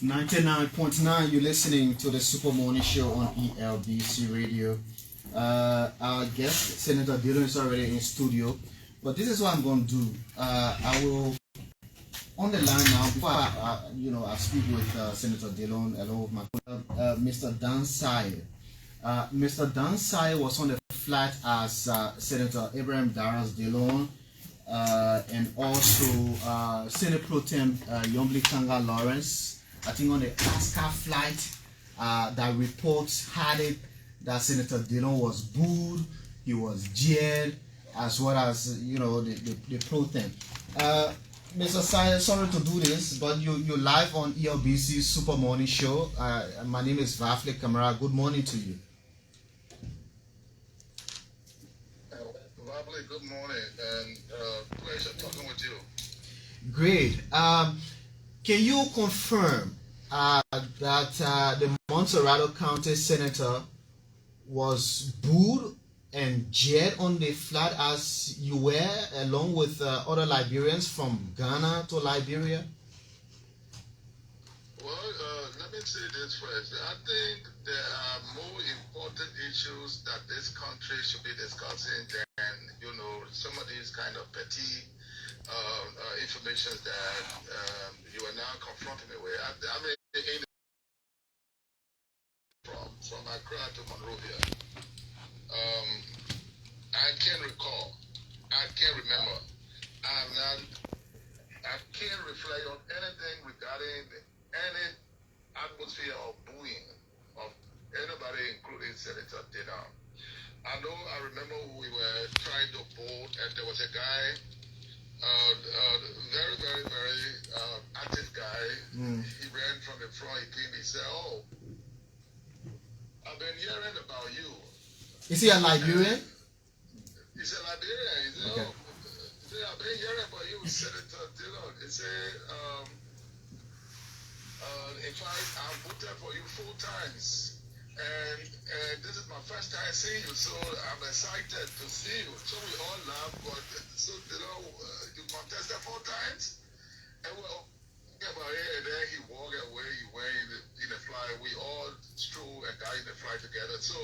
99.9, you're listening to the Super Morning Show on ELBC Radio. Our guest, Senator Dillon, is already in studio. But this is what I'm going to do. I will, on the line now, before I speak with Senator Dillon, along with my Mr. Dan Saye. Mr. Dan Saye was on the flight as Senator Abe Darius Dillon, and also Senate Pro Tem Yomli Lawrence. I think on the ASCA flight, that reports had it that Senator Dillon was booed, he was jeered, as well as the Pro Tem. Mr. Saye, sorry to do this, but you're live on ELBC's Super Morning Show. My name is Vafle Kamara. Good morning to you. Vafle, good morning, and pleasure talking with you. Great. Can you confirm that the Montserrado County Senator was booed and jeered on the flight as you were, along with other Liberians from Ghana to Liberia? Well, let me say this first. I think there are more important issues that this country should be discussing than, some of these kind of petty information that you are now confronting me with. I mean, from Accra to Monrovia, I can't recall, I can't remember, I can't reflect on anything regarding any atmosphere of booing of anybody, including Senator Dillon. I remember we were trying to vote, and there was a guy, very, very, very active guy. He ran from the front. He came. He said, "Oh, I've been hearing about you." Is he a Liberian? He's a Liberian. He said, okay. He said, "I've been hearing about you, Senator Dillon." He said, "In fact, I voted for you 4 times." And this is my first time seeing you, so I'm excited to see you. So we all laugh, but so you contested 4 times, and well, about it, and then he walked away. He went in the flight. We all strolled and got in the flight together. So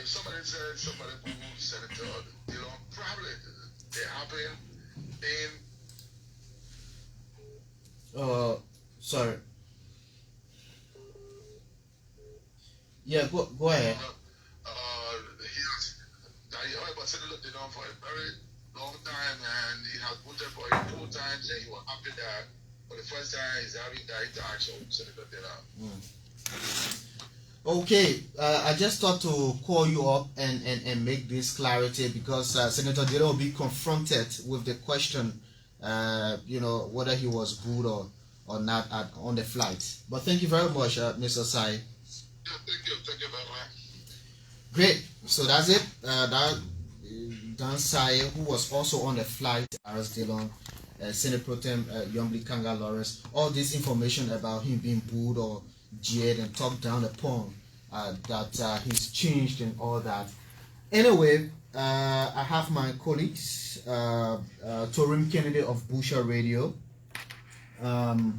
if somebody said somebody booed Senator Dillon, probably it happened in. Sorry. Yeah, go ahead. He heard about Senator Dillon for a very long time, and he has voted for him 4 times, and he was happy that for the first time he's having that interaction with Senator Dillon. Okay, I just thought to call you up and make this clarity, because Senator Dillon will be confronted with the question, whether he was booed or not on the flight. But thank you very much, Mr. Saye. Thank you very much. Great. So that's it. That Dan Saye, who was also on the flight, Darius Dillon, Senate Pro Tem Yomli Lawrence, all this information about him being booed or jeered and talked down upon, that he's changed and all that. Anyway, I have my colleagues, Torim Kennedy of Busha Radio, Chokon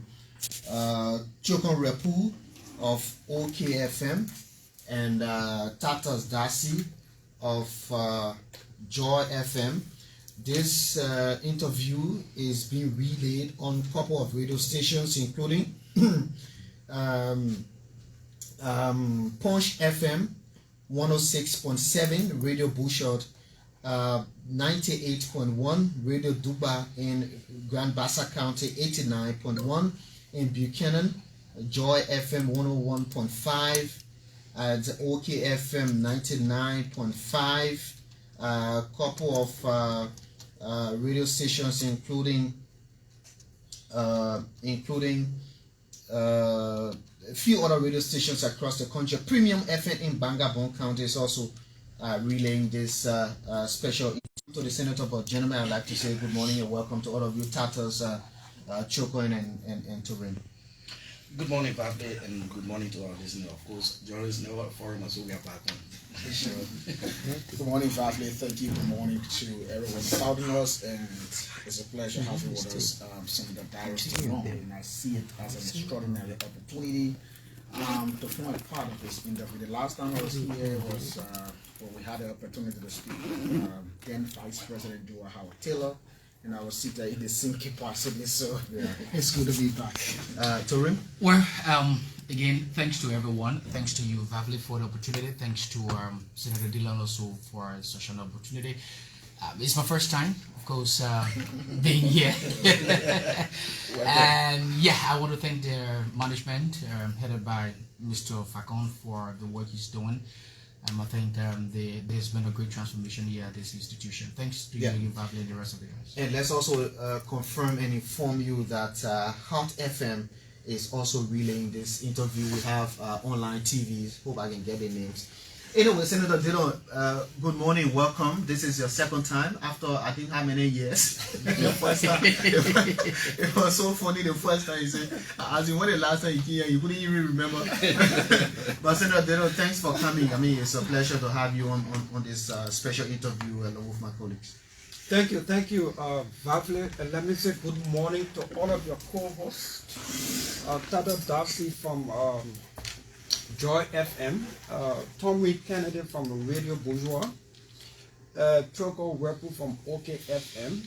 Repu of OKFM, and Tatas Dasi of Joy FM. This interview is being relayed on a couple of radio stations, including Punch FM 106.7, Radio Bushot 98.1, Radio Duba in Grand Bassa County 89.1, in Buchanan Joy FM 101.5, at OKFM 99.5, a couple of radio stations including a few other radio stations across the country. Premium FM in Bangabong County is also relaying this special to the Senator. But gentlemen, I'd like to say good morning and welcome to all of you, Tatas, Chokoin and Turin. Good morning, Babe, and good morning to our listeners. Of course, journalists never foreigners, so we are back on. Sure. Good morning, Vavle. Thank you. Good morning to everyone following us, and it's a pleasure having with us Senator Darius Dillon. And I see it as an extraordinary opportunity to form a part of this interview. The last time I was here was when we had the opportunity to speak with then Vice President Joe Howard Taylor, and I was sitting in the same capacity. So it's good to be back. Torim? Well, again, thanks to everyone. Thanks to you, Vavli, for the opportunity. Thanks to Senator Dillon also for such an opportunity. It's my first time, of course, being here. And yeah, I want to thank the management headed by Mr. Facon for the work he's doing. I think there's been a great transformation here at this institution. Thanks to you, Vavli, and the rest of the guys. And let's also confirm and inform you that Hot FM is also relaying this interview. We have online TVs. Hope I can get their names. Anyway, Senator Dillon, good morning, welcome. This is your second time after I think how many years? Your first time. It was so funny the first time you said, as in when the last time you came here, you couldn't even remember. But Senator Dillon, thanks for coming. I mean, it's a pleasure to have you on this special interview along with my colleagues. Thank you, Vavle. And let me say good morning to all of your co-hosts. Tada Darcy from Joy FM, Tom Reed Kennedy from Radio Bourgeois, Troko Wepu from OK FM.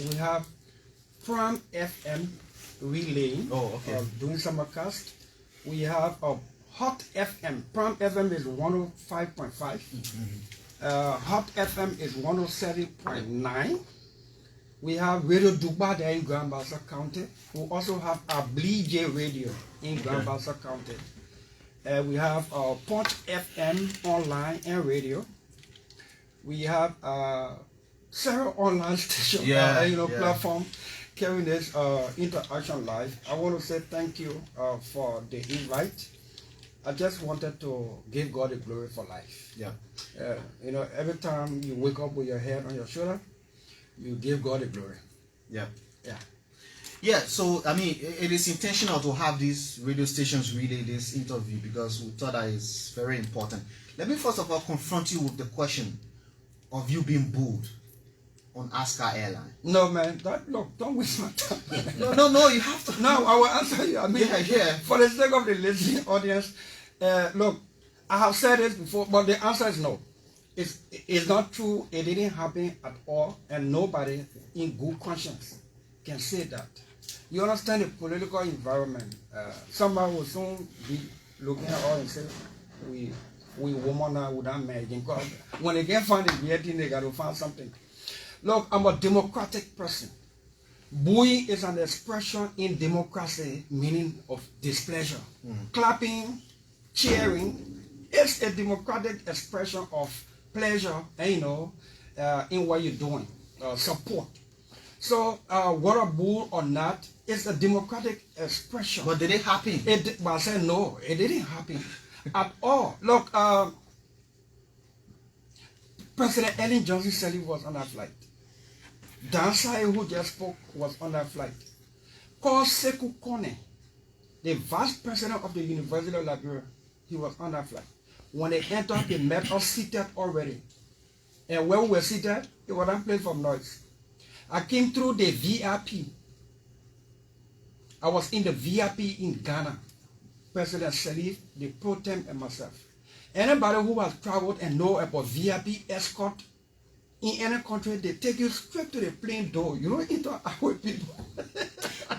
We have Pram FM relaying, doing simulcast. We have Hot FM. Pram FM is 105.5. Hot FM is 107.9. We have Radio Duba there in Grand Bassa County. We also have Ablije Radio in Grand Bassa County. We have Punch FM online and radio. We have several online stations, platform carrying this interaction live. I want to say thank you for the invite. I just wanted to give God the glory for life. Yeah. Every time you wake up with your head on your shoulder, you give God the glory. Yeah. Yeah. Yeah, so I mean, it is intentional to have these radio stations relay this interview because we thought that is very important. Let me first of all confront you with the question of you being booed on Aska Airline. No, man, look, don't waste my time. No, you have to. No, I will answer you. I mean, for the sake of the listening audience, look, I have said this before, but the answer is no. It's not true. It didn't happen at all, and nobody in good conscience can say that. You understand the political environment. Somebody will soon be looking at us and say, we women are without marriage. When they get found in Vietnam, they got to find something. Look, I'm a democratic person. Booing is an expression in democracy, meaning of displeasure. Clapping, cheering, is a democratic expression of pleasure, in what you're doing, support. So, whether boo or not, it's a democratic expression. But did it happen? But I said no, it didn't happen at all. Look, President Ellen Johnson Sirleaf was on that flight. Dan Sai, who just spoke, was on that flight. Paul Sekou Kone, the vice president of the University of Liberia, he was on that flight. When they entered, they met us seated already. And when we were seated, it was not playing from noise. I came through the VIP. I was in the VIP in Ghana. President Sirleaf, the pro tem, and myself. Anybody who has traveled and know about VIP escort in any country, they take you straight to the plane door. You don't interact with people.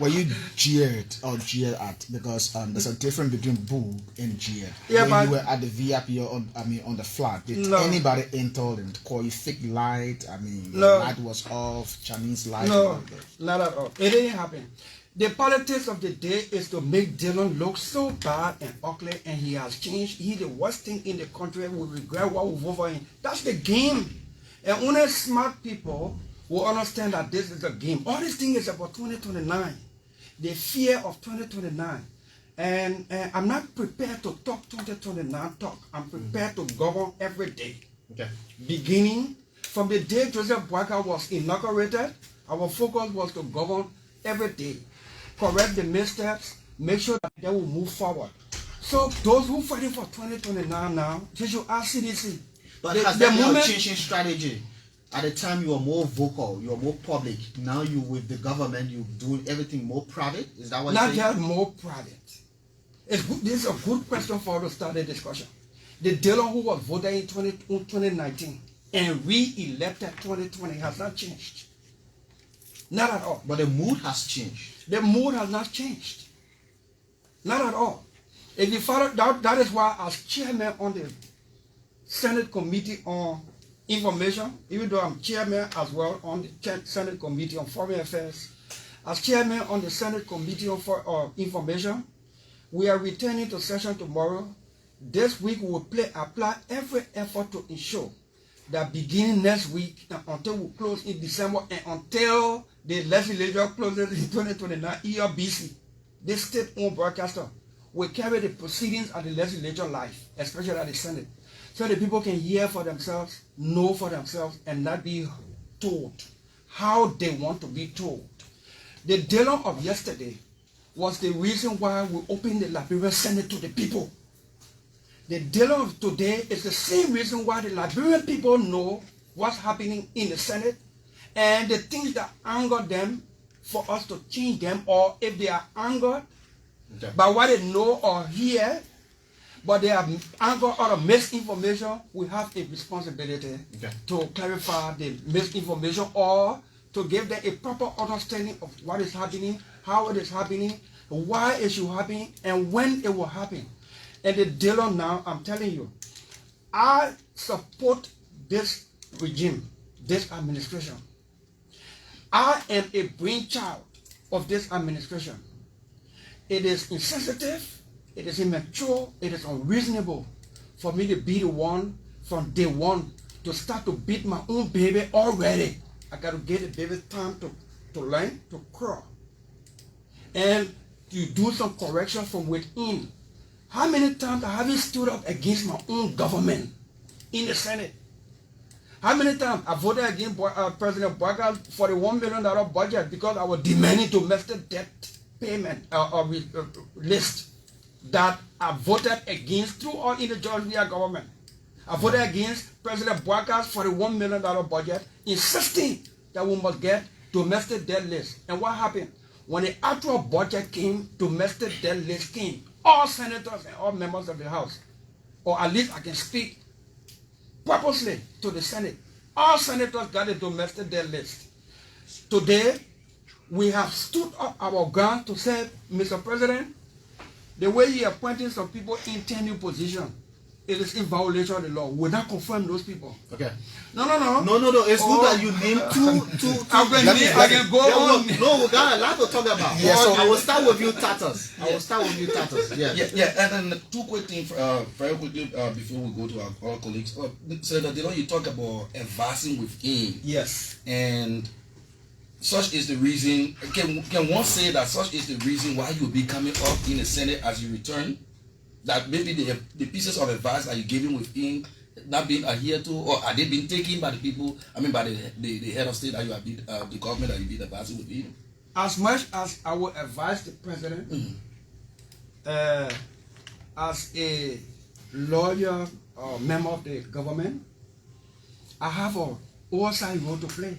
Were you jeered or jeered at? Because there's a difference between boo and jeered. Yeah, when you were at the VIP or on the flat, did anybody enter and call you fake light? I mean, the light was off, Chinese light. No, not at all. It didn't happen. The politics of the day is to make Dillon look so bad and ugly, and he has changed. He's the worst thing in the country. We regret what we voted for him. That's the game. And only smart people will understand that this is a game. All this thing is about 2029. The fear of 2029. And I'm not prepared to talk 2029 talk. I'm prepared to govern every day. Okay. Beginning from the day Joseph Boakai was inaugurated, our focus was to govern every day. Correct the missteps, make sure that they will move forward. So those who fighting for 2029 now, they should ask CDC. But has that been a changing strategy? At the time you were more vocal, you were more public. Now you with the government, you doing everything more private. Is that what you're saying? Not just more private. It's good, this is a good question for us to start the discussion. The Dillon who was voted in 2019 and re-elected 2020 has not changed. Not at all. But the mood has changed. The mood has not changed. Not at all. If you follow that is why as chairman on the Senate Committee on Information, even though I'm chairman as well on the Senate Committee on Foreign Affairs, as chairman on the Senate Committee on Information, we are returning to session tomorrow. This week we will apply every effort to ensure that beginning next week and until we close in December and until the legislature closes in 2029, ELBC, this state-owned broadcaster, will carry the proceedings of the legislature live, especially at the Senate, so that people can hear for themselves, know for themselves, and not be told how they want to be told. The Dillon of yesterday was the reason why we opened the Liberian Senate to the people. The Dillon of today is the same reason why the Liberian people know what's happening in the Senate and the things that anger them for us to change them, or if they are angered by what they know or hear, but they are angered out of misinformation, we have a responsibility to clarify the misinformation or to give them a proper understanding of what is happening, how it is happening, why it should happen, and when it will happen. And the Dillon now, I'm telling you, I support this regime, this administration. I am a brainchild of this administration. It is insensitive, it is immature, it is unreasonable for me to be the one from day one to start to beat my own baby already. I got to give the baby time to learn, to crawl. And to do some correction from within. How many times I haven't stood up against my own government in the Senate? How many times I voted against President Boakar's $41 million budget because I was demanding domestic debt payment list that I voted against throughout in the Georgia government. I voted against President Boakar's $41 million budget, insisting that we must get domestic debt list. And what happened? When the actual budget came, domestic debt list came. All senators and all members of the House, or at least I can speak purposely to the Senate, all senators got a domestic debt list. Today, we have stood up our ground to say, Mr. President, the way you are appointing some people in tenure position, it is in violation of the law. We're not confirm those people. Okay. No. It's good that you name two. I can go on. No, we got a lot to talk about. Yeah, so I will start with you, Tatas. Yeah. And then two quick things, very quickly, before we go to our colleagues. Senator Dillon, you talk about advancing within. Yes. And such is the reason. Can one say that such is the reason why you'll be coming up in the Senate as you return? That maybe the pieces of advice that you're giving within not being adhered to, or are they being taken by the people? I mean, by the head of state that you have been, the government that you've been advising within. As much as I will advise the president, as a lawyer or member of the government, I have a oversight role to play.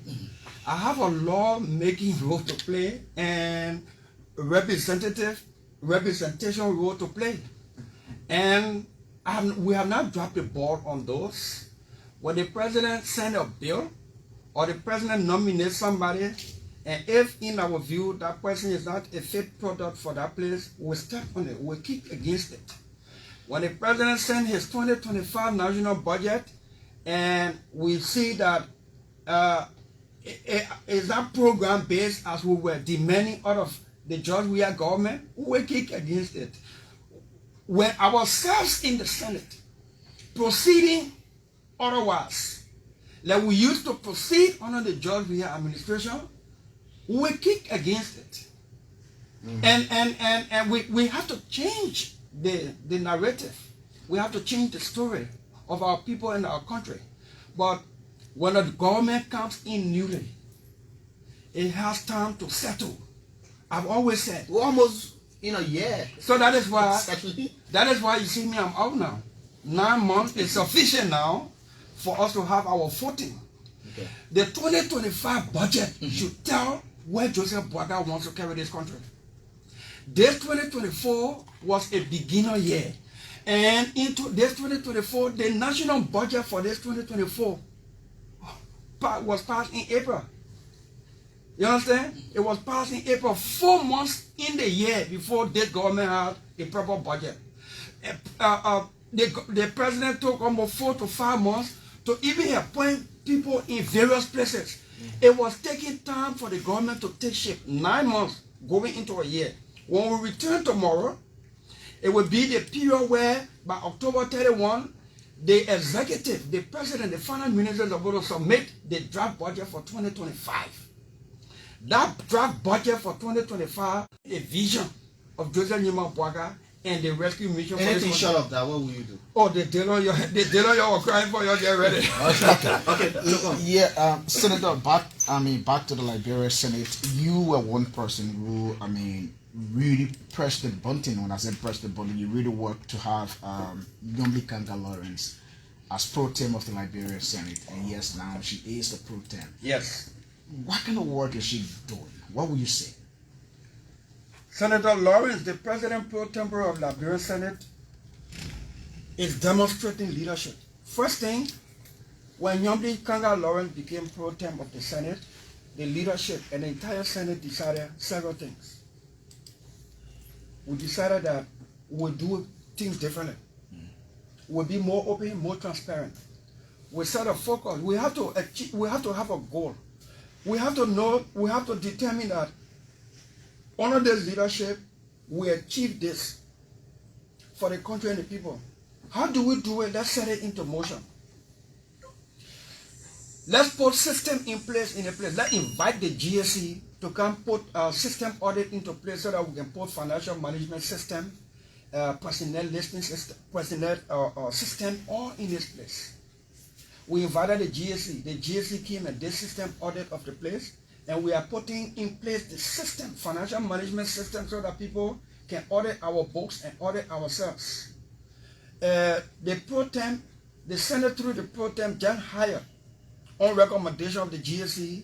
I have a law-making role to play and representation role to play. And we have not dropped the ball on those. When the president sends a bill or the president nominates somebody, and if in our view that person is not a fit product for that place, we step on it, we kick against it. When the president sends his 2025 national budget and we see that is that program based as we were demanding out of the Georgia government, we kick against it. When ourselves in the Senate proceeding otherwise, like we used to proceed under the Georgia administration, we kick against it. And we have to change the narrative. We have to change the story of our people and our country. But when the government comes in newly, it has time to settle. I've always said, We're almost in a year. So that is why Exactly. that is why you see me, I'm out now. 9 months is sufficient now for us to have our footing. Okay. The 2025 budget should tell where Joseph Boaga wants to carry this country. This 2024 was a beginner year. And into this 2024, the national budget for this 2024 was passed in April. You understand? It was passed in April, 4 months in the year before this government had a proper budget. The president took almost 4 to 5 months to even appoint people in various places. It was taking time for the government to take shape. 9 months going into a year. When we return tomorrow, it will be the period where by October 31, the executive, the president, the finance minister are going to submit the draft budget for 2025. That draft budget for 2025, a vision of Joseph Nima Boaga and the rescue mission. Anything short of that, what will you do? Oh, the Dillon you were crying for, you get ready. Yeah, Senator, back to the Liberia Senate. You were one person who, really pressed the button. When I said press the button, you really worked to have Yombi Kanga Lawrence as pro tem of the Liberia Senate. And yes, now she is the pro tem. Yes. What kind of work is she doing? What would you say? Senator Lawrence, the president pro tempore of Liberia Senate, is demonstrating leadership. First thing, when Yombi Kanga Lawrence became pro tem of the Senate, the leadership and the entire Senate decided several things. We decided that we'll do things differently. We'll be more open, more transparent. We set a focus. We have to achieve, we have to have a goal. We have to know, we have to determine that under this leadership, we achieve this for the country and the people. How do we do it? Let's set it into motion. Let's put system in place. Let's invite the GSC to come put a system audit into place so that we can put financial management system, personnel listing system, system all in this place. We invited the GSC. The GSC came and did system audit of the place, and we are putting in place the system, financial management system, so that people can audit our books and audit ourselves. The pro tem, the Senate through the pro tem just hired, on recommendation of the GSC,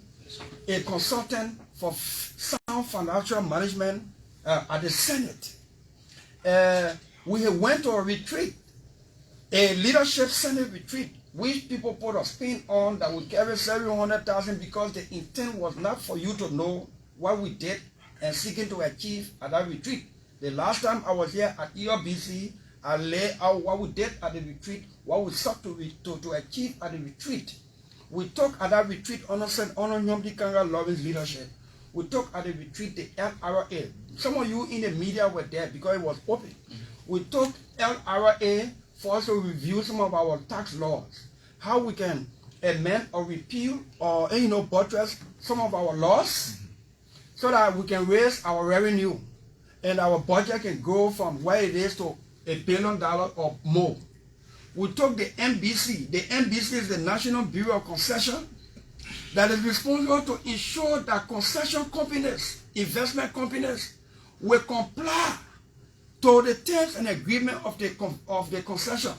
a consultant for sound financial management at the Senate. We went to a retreat, a leadership Senate retreat, which people put a spin on that would carry 700,000 because the intent was not for you to know what we did and seeking to achieve at that retreat. The last time I was here at ELBC, I laid out what we did at the retreat, what we sought to achieve at the retreat. We took at that retreat under Yombi Kanga Lawrence leadership. We took at the retreat the LRA. Some of you in the media were there because it was open. We took LRA for us to review some of our tax laws, how we can amend or repeal or buttress some of our laws so that we can raise our revenue and our budget can go from where it is to $1 billion or more. We took the NBC. The NBC is the National Bureau of Concession that is responsible to ensure that concession companies, investment companies, will comply to the terms and agreement of the concession.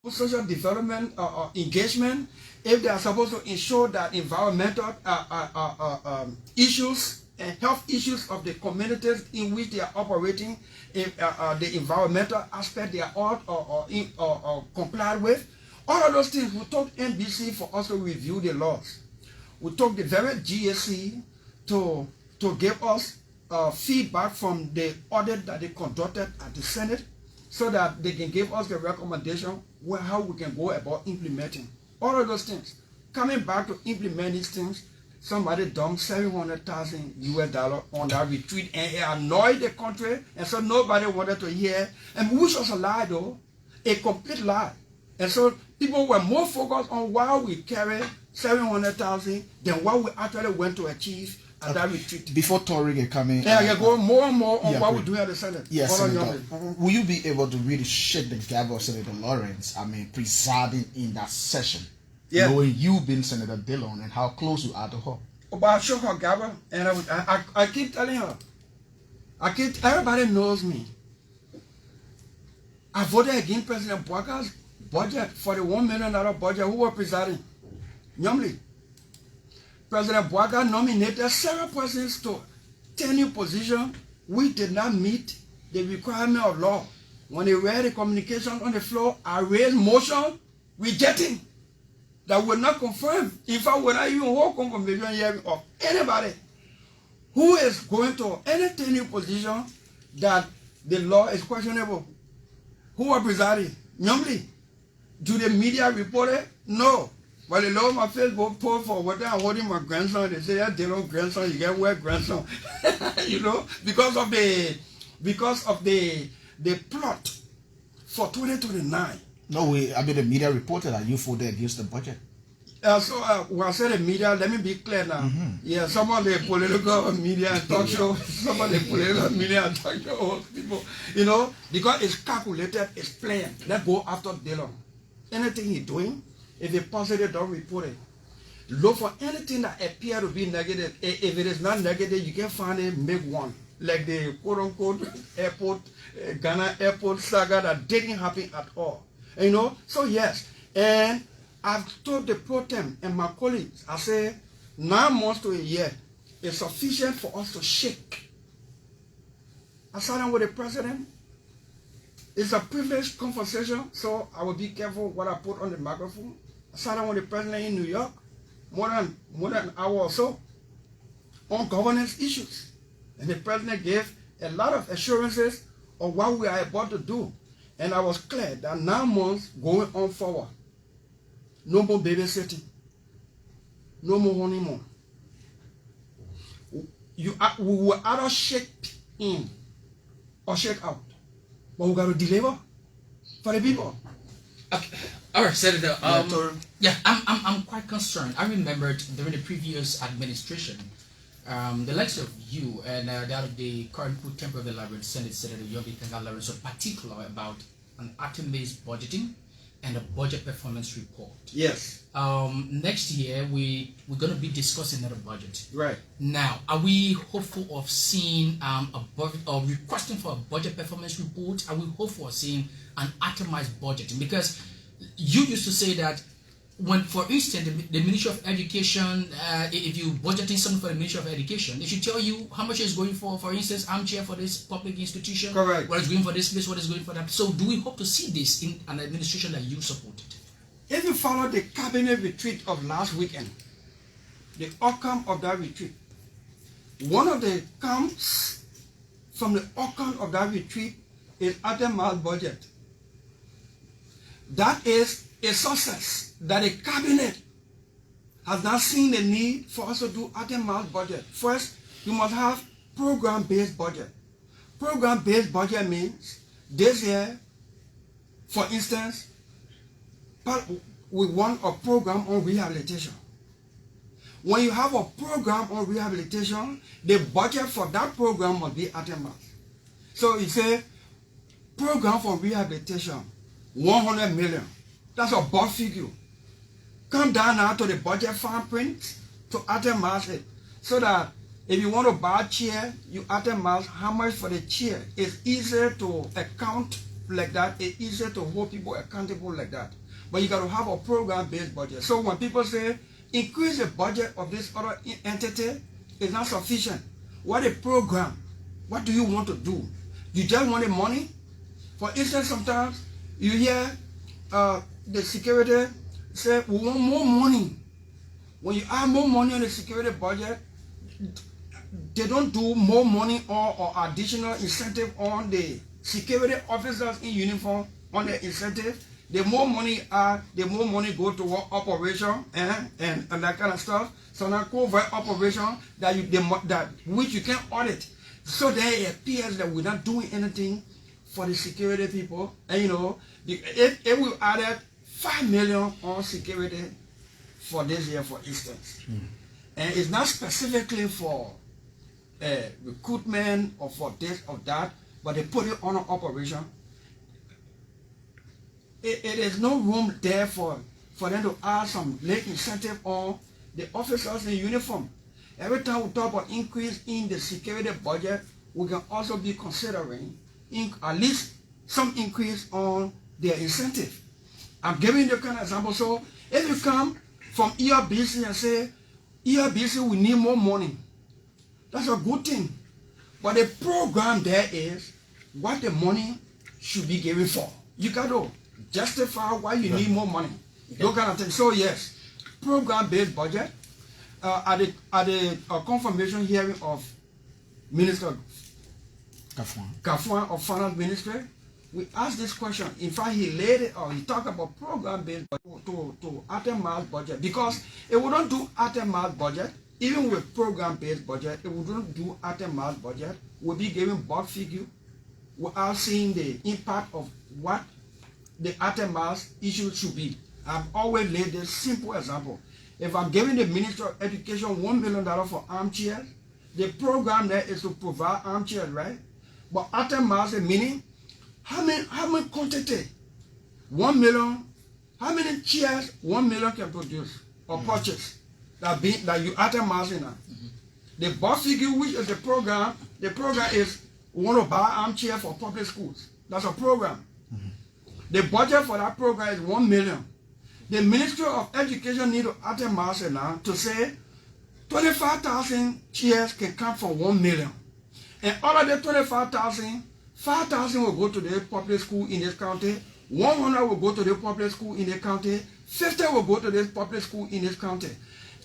Social development engagement, if they are supposed to ensure that environmental issues and health issues of the communities in which they are operating, if the environmental aspect they are all complied with, all of those things, we took NBC for us to review the laws. We took the very GSC to give us feedback from the audit that they conducted at the Senate so that they can give us the recommendation how we can go about implementing all of those things. Coming back to implement these things, somebody dumped $700,000 on that retreat and it annoyed the country, and so nobody wanted to hear, and which was a lie though, a complete lie. And so people were more focused on why we carried $700,000 than what we actually went to achieve at that retreat. Before Tori coming, I can go more and more on what we're doing at the Senate. Yes, Senator. Will you be able to really shake the gavel of Senator Lawrence, presiding in that session? Yeah. Knowing you being Senator Dillon and how close you are to her. But I shook her gavel, and I keep telling her, Everybody knows me. I voted against President Bwaga's budget, $41 million budget. Who was presiding? Nyomli. President Bwaga nominated several persons to tenure position which did not meet the requirement of law. When they read the communication on the floor, I raised motion rejecting that will not confirm. In fact, will not even hold confirmation hearing of anybody who is going to any tenure position that the law is questionable. Who are presiding? Nyomli. Do the media report it? No. But they love my Facebook post for what I'm holding my grandson. They say, yeah, Dillon grandson, you get wet grandson. You know, because of the plot for 2029. No way. I mean, the media reported that you voted against the budget. When I say the media, let me be clear now. Yeah, some of the political media and talk show, some of the political media and talk show people, you know, because it's calculated, it's planned. Let's go after Dillon. Anything he's doing, if it's positive, don't report it. Look for anything that appears to be negative. If it is not negative, you can find it, make one. Like the quote-unquote airport, Ghana airport saga that didn't happen at all. You know, so yes. And I've told the pro tem and my colleagues, I say 9 months to a year is sufficient for us to shake. I sat down with the president. It's a privileged conversation, so I will be careful what I put on the microphone. I sat down with the president in New York, more than an hour or so, on governance issues. And the president gave a lot of assurances of what we are about to do. And I was clear that 9 months going on forward, no more babysitting, no more honeymoon. We will either shake in or shake out. But we got to deliver for the people. Okay. All right, Senator. Yeah, I'm quite concerned. I remembered during the previous administration, the likes of you and that of the current pro tempore of the Liberia Senate, Senator Yogi Tenga Lawrence, so particular about an item-based budgeting and a budget performance report. Yes. Next year we're going to be discussing another budget. Right. Now, are we hopeful of seeing or requesting for a budget performance report? Are we hopeful of seeing an itemized budgeting? Because you used to say that when, for instance, the Ministry of Education, if you budgeting something for the Ministry of Education, they should tell you how much is going for instance, armchair for this public institution. Correct. What is going for this place, what is going for that. So do we hope to see this in an administration that you supported? If you follow the cabinet retreat of last weekend, the outcome of that retreat, one of the comes from the outcome of that retreat is itemized budget. That is a success that the cabinet has not seen the need for us to do itemized budget. First, you must have program-based budget. Program-based budget means this year, for instance, we want a program on rehabilitation. When you have a program on rehabilitation, the budget for that program must be itemized. So you say, program for rehabilitation, 100 million. That's a bulk figure. Come down now to the budget fine print to itemize it. So that if you want to buy a chair, you itemize how much for the chair. It's easier to account like that. It's easier to hold people accountable like that. But you got to have a program-based budget. So when people say, increase the budget of this other entity, it's not sufficient. What a program? What do you want to do? You just want the money? For instance, sometimes you hear the security say, we want more money. When you add more money on the security budget, they don't do more money or additional incentive on the security officers in uniform on the incentive. The more money the more money go to operation and that kind of stuff. So now covert operation that which you can audit. So then it appears that we're not doing anything for the security people. And you know, if we added 5 million on security for this year, for instance, and it's not specifically for recruitment or for this or that, but they put it on an operation. It is no room there for them to add some late incentive on the officers in uniform. Every time we talk about increase in the security budget, we can also be considering at least some increase on their incentive. I'm giving you kind of example. So if you come from ELBC and say, ELBC, we need more money, that's a good thing. But the program there is what the money should be given for. You got to justify why you need more money. Those kind of things. So yes, program-based budget. At the confirmation hearing of Minister Kafwan of Finance Ministry, we asked this question. In fact, he laid it out. He talked about program-based to itemized budget, because it wouldn't do itemized budget. Even with program-based budget, it wouldn't do itemized budget. We'll be giving bulk figure without seeing the impact of what the itemized issue should be. I've always laid this simple example. If I'm giving the Minister of Education $1 million for armchairs, the program there is to provide armchairs, right? But itemized meaning how many quantity? 1 million. How many chairs 1 million can produce or purchase that you itemize in? The bulk figure, which is the program is we want to buy armchair for public schools. That's a program. The budget for that program is 1 million. The Ministry of Education need to itemize it now to say 25,000 chairs can come from 1 million. And out of the 25,000, 5,000 will go to the public school in this county, 100 will go to the public school in the county, 50 will go to the public school in this county.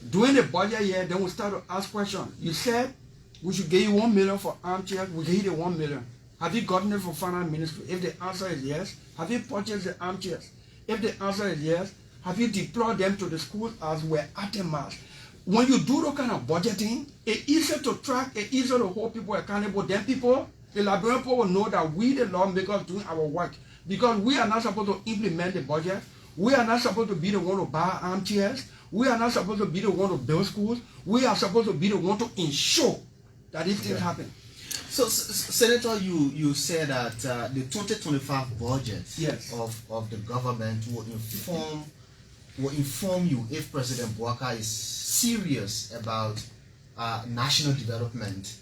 During the budget year, then we start to ask questions. You said we should give you 1 million for armchairs, we give you the 1 million. Have you gotten it from Finance Ministry? If the answer is yes, have you purchased the armchairs? If the answer is yes, have you deployed them to the schools as well itemized? When you do that kind of budgeting, it's easier to track, it's easier to hold people accountable. Then people, the Liberian people will know that we, the lawmakers, doing our work. Because we are not supposed to implement the budget. We are not supposed to be the one to buy armchairs. We are not supposed to be the one to build schools. We are supposed to be the one to ensure that these things happen. So, Senator, you said that the 2025 budget of the government will inform you if President Bouaka is serious about national development.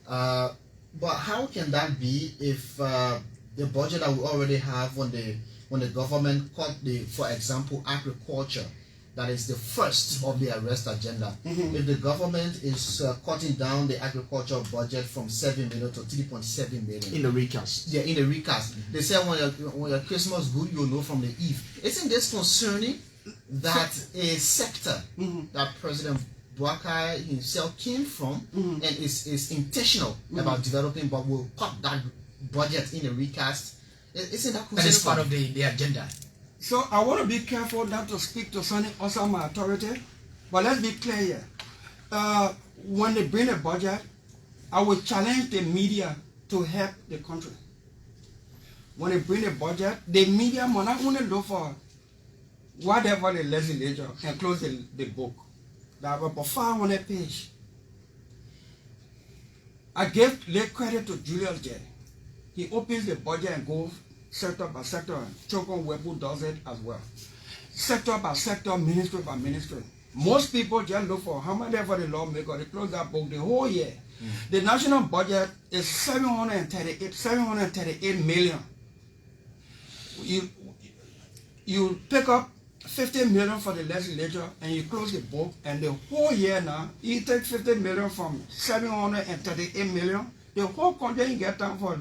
But how can that be if the budget that we already have when the government cut for example, agriculture, that is the first of the arrest agenda. If the government is cutting down the agriculture budget from 7 million to 3.7 million. In the recast. Yeah, in the recast. They say when your Christmas good, you'll know from the eve. Isn't this concerning that a sector that President Bouaka himself came from and is intentional about developing, but will cut that budget in the recast? Isn't that concerning? That is part of the agenda. So I want to be careful not to speak to something outside my authority, but let's be clear here. When they bring a budget, I will challenge the media to help the country. When they bring a budget, the media must not only look for whatever the legislature and close the book. That was about 500 pages. I lay credit to Julius J. He opens the budget and goes sector by sector, and Chokon Webu does it as well. Sector by sector, ministry by ministry. Most people just look for how much ever the lawmaker, they close that book the whole year. The national budget is 738 million. You pick up 50 million for the legislature and you close the book, and the whole year now, you take 50 million from 738 million, the whole country you get time for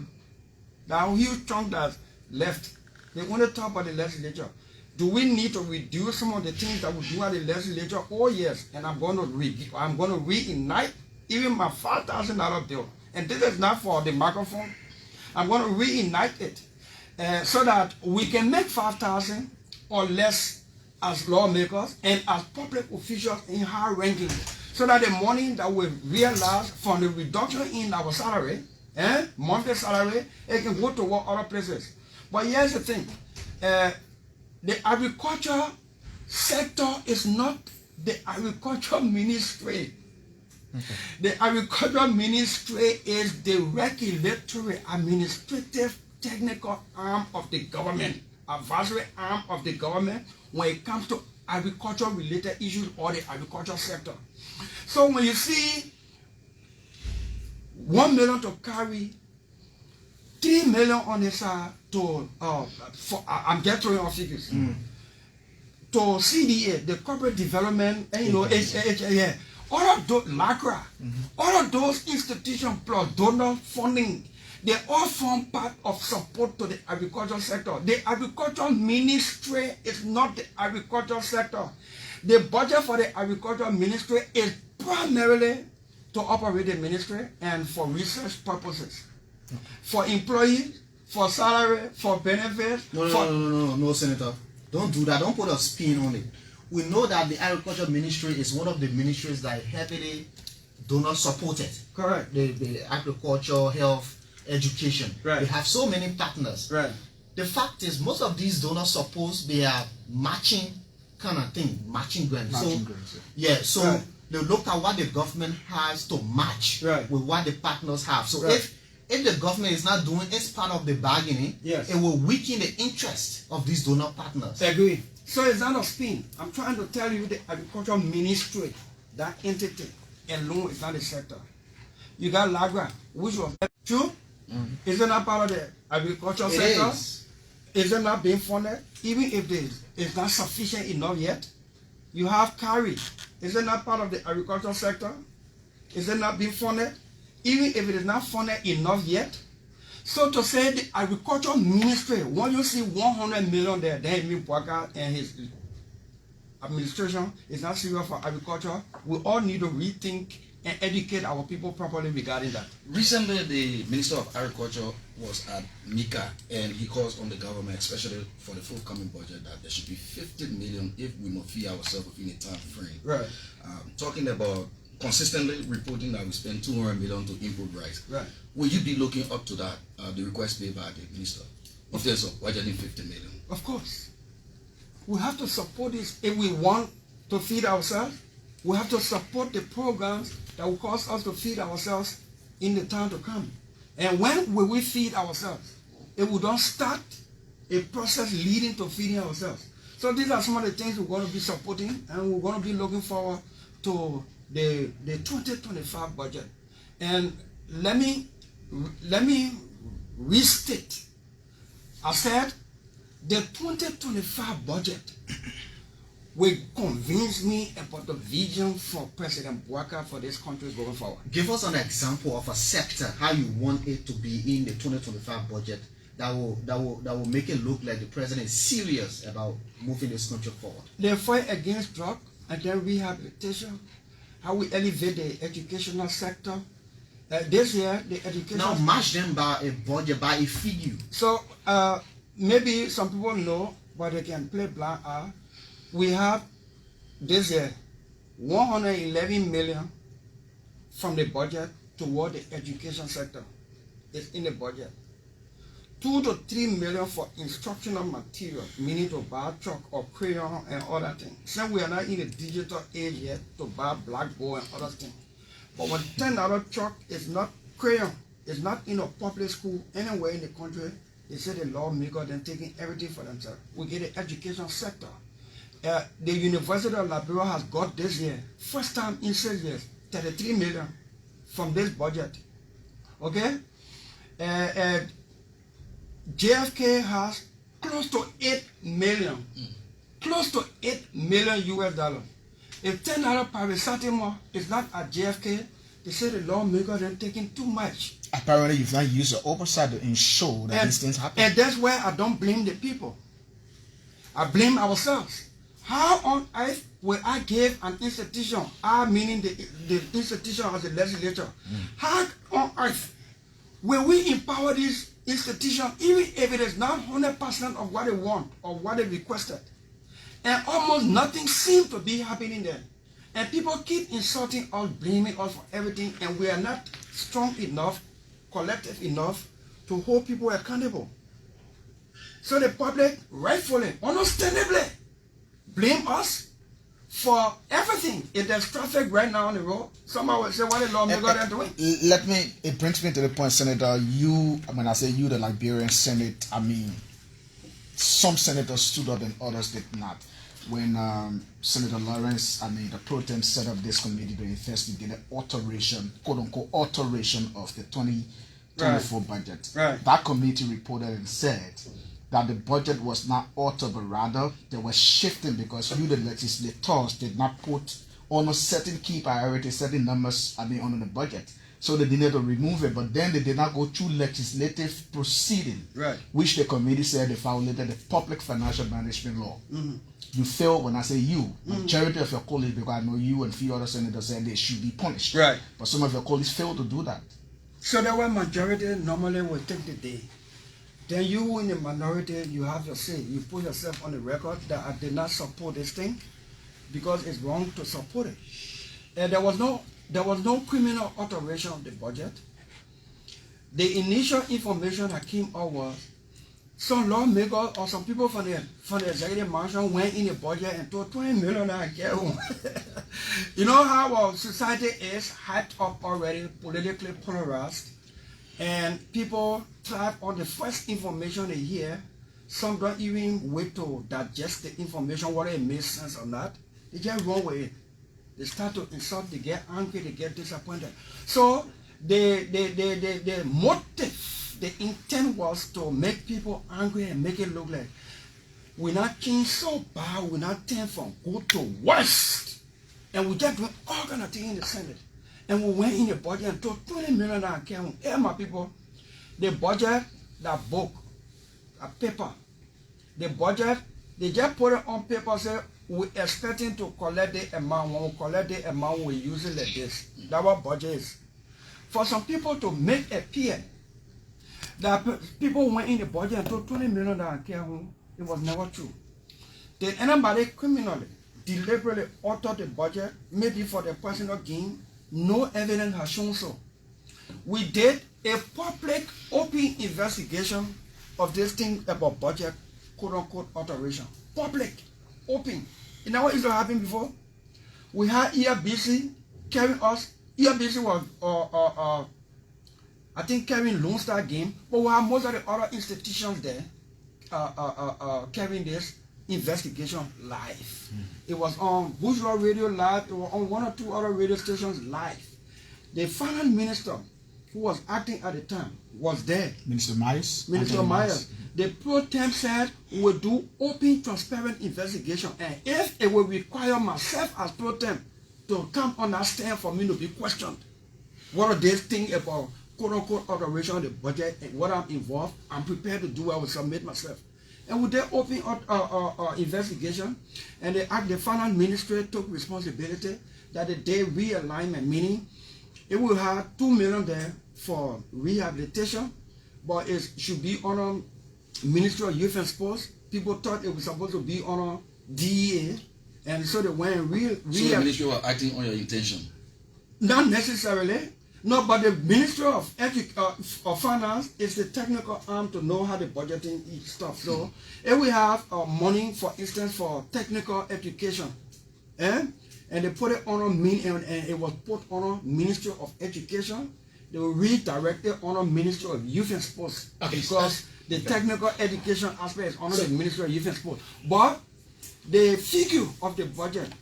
that huge chunk that's left. They only talk about the legislature. Do we need to reduce some of the things that we do at the legislature? Oh yes, and I'm going to reignite even my $5,000 bill. And this is not for the microphone. I'm going to reignite it so that we can make 5,000 or less as lawmakers and as public officials in high ranking, so that the money that we realize from the reduction in our salary, monthly salary, it can go to work other places. But here's the thing, the agriculture sector is not the agriculture ministry. The agriculture ministry is the regulatory, administrative, technical arm of the government, advisory arm of the government when it comes to agriculture related issues or the agriculture sector. So when you see 1 million to carry, 3 million on the side to, I'm just throwing off figures, to CDA, the corporate development, and all of those, MACRA, all of those institutions plus donor funding, they all form part of support to the agricultural sector. The agricultural ministry is not the agricultural sector. The budget for the agricultural ministry is primarily to operate the ministry and for research purposes. For employees, for salary, for benefits. No, Senator. Don't do that. Don't put a spin on it. We know that the agriculture ministry is one of the ministries that is heavily donor supported. Correct. The agriculture, health, education. Right. They have so many partners. Right. The fact is, most of these donors suppose they are matching kind of thing, matching grants. So right. they look at what the government has to match right. with what the partners have. So right. if the government is not doing its part of the bargaining, yes. it will weaken the interest of these donor partners. Agree. So it's not a spin. I'm trying to tell you the agricultural ministry, that entity alone is not a sector. You got LAGRA, which was true. Is it not part of the agricultural sector? Is it not being funded? Even if it's not sufficient enough yet. You have CARI. Is it not part of the agricultural sector? Is it not being funded? Even if it is not funded enough yet. So to say the agricultural ministry, when you see 100 million there, then it means Bwaka and his administration is not serious for agriculture. We all need to rethink and educate our people properly regarding that. Recently, the Minister of Agriculture was at MICA, and he calls on the government, especially for the forthcoming budget, that there should be 50 million if we must feed ourselves within a time frame. Right. Talking about consistently reporting that we spend 200 million to import rice. Right. Will you be looking up to that, the request made by the minister, in terms of budgeting 50 million? Of course. We have to support this. If we want to feed ourselves, we have to support the programs that will cause us to feed ourselves in the time to come. And when will we feed ourselves? If we don't start a process leading to feeding ourselves. So these are some of the things we're going to be supporting, and we're going to be looking forward to the 2025 budget. And let me restate. I said the 2025 budget will convince me about the vision for President Bwaka for this country going forward. Give us an example of a sector, how you want it to be in the 2025 budget that will make it look like the president is serious about moving this country forward. The fight against drug and then rehabilitation, how we elevate the educational sector. This year, the education... Now match them by a budget, by a figure. So, maybe some people know, but they can play blind eye. We have this year 111 million from the budget toward the education sector. It's in the budget. 2 to 3 million for instructional material, meaning to buy chalk or crayon and other things. Since we are not in the digital age yet to buy blackboard and other things. But when $10 chalk is not crayon, it's not in a public school anywhere in the country, they say the lawmakers then taking everything for themselves. We get the education sector. The University of Liberia has got this year, first time in 6 years, 33 million from this budget. Okay? JFK has close to 8 million. Close to 8 million US dollars. If $10 paracetamol is not at JFK, they say the lawmakers are taking too much. Apparently, you've not used the oversight to ensure that these things happen. And that's where I don't blame the people. I blame ourselves. How on earth will I give an institution, I meaning the institution as a legislature, how on earth will we empower this institution even if it is not 100% of what they want or what they requested? And almost nothing seems to be happening there. And people keep insulting us, blaming us for everything, and we are not strong enough, collective enough to hold people accountable. So the public, rightfully, understandably, blame us for everything. If there's traffic right now on the road, somebody will say, what the lawmaker are doing? It brings me to the point, Senator, when I say you, the Liberian Senate, I mean, some senators stood up and others did not. when Senator Lawrence, the pro tem set up this committee to investigate the alteration, quote unquote, alteration of the 2024 budget. Right. That committee reported and said that the budget was not altered, but rather they were shifting because you, the legislators, did not put on a certain key priorities, certain numbers, on the budget. So they needed to remove it, but then they did not go through legislative proceeding, Right. which the committee said they violated the public financial management law. Mm-hmm. You failed. When I say you, majority of your colleagues, because I know you and a few other senators said they should be punished. Right. But some of your colleagues failed to do that. So that one majority normally will take the day. Then you in the minority, you have your say. You put yourself on the record that I did not support this thing because it's wrong to support it. And there was no criminal alteration of the budget. The initial information that came out was some lawmakers or some people from the executive mansion went in the budget and told 20 million I get home. You know how our society is hyped up already, politically polarized, and people thrive on the first information they hear. Some don't even wait to digest the information, whether it makes sense or not. They just run with it. They start to insult, they get angry, they get disappointed. So the motive, the intent was to make people angry and make it look like we're not changed so bad, we're not turn from good to worst. And we just doing all kind of things in the Senate. And we went in the budget and told 20 million account. Hey, my people, the budget, that book, a paper, the budget, they just put it on paper, say, we're expecting to collect the amount. When we collect the amount, we use it like this. That's what budget is. For some people to make a appear that people went in the budget and told 20 million account, it was never true. Did anybody criminally, deliberately alter the budget, maybe for their personal gain? No evidence has shown so. We did a public open investigation of this thing about budget, quote unquote, alteration. Public, open. You know what used to happen before? We had ELBC carrying us. ELBC was, I think, carrying Lone Star game, but we have most of the other institutions there carrying this investigation live. It was on Bourgeois Radio live. It was on one or two other radio stations live. The finance minister who was acting at the time was there. Minister Myers. Minister Myers. The pro tem said we will do open, transparent investigation, and if it will require myself as pro tem to come on that stand for me to be questioned, what are they think about quote unquote alteration of the budget and what I'm involved, I'm prepared to do. I will submit myself. And with their open investigation, and the finance ministry took responsibility that the day realignment, meaning it will have 2 million there for rehabilitation, but it should be on a Ministry of Youth and Sports. People thought it was supposed to be on a DEA, and so they went and So the ministry was acting on your intention? Not necessarily. No, but the Ministry of Finance is the technical arm to know how the budgeting stuff. So if we have money, for instance, for technical education, and they put it on and it was put on a Ministry of Education, they will redirect it on a Ministry of Youth and Sports, because the technical education aspect is under the Ministry of Youth and Sports. But the figure of the budget,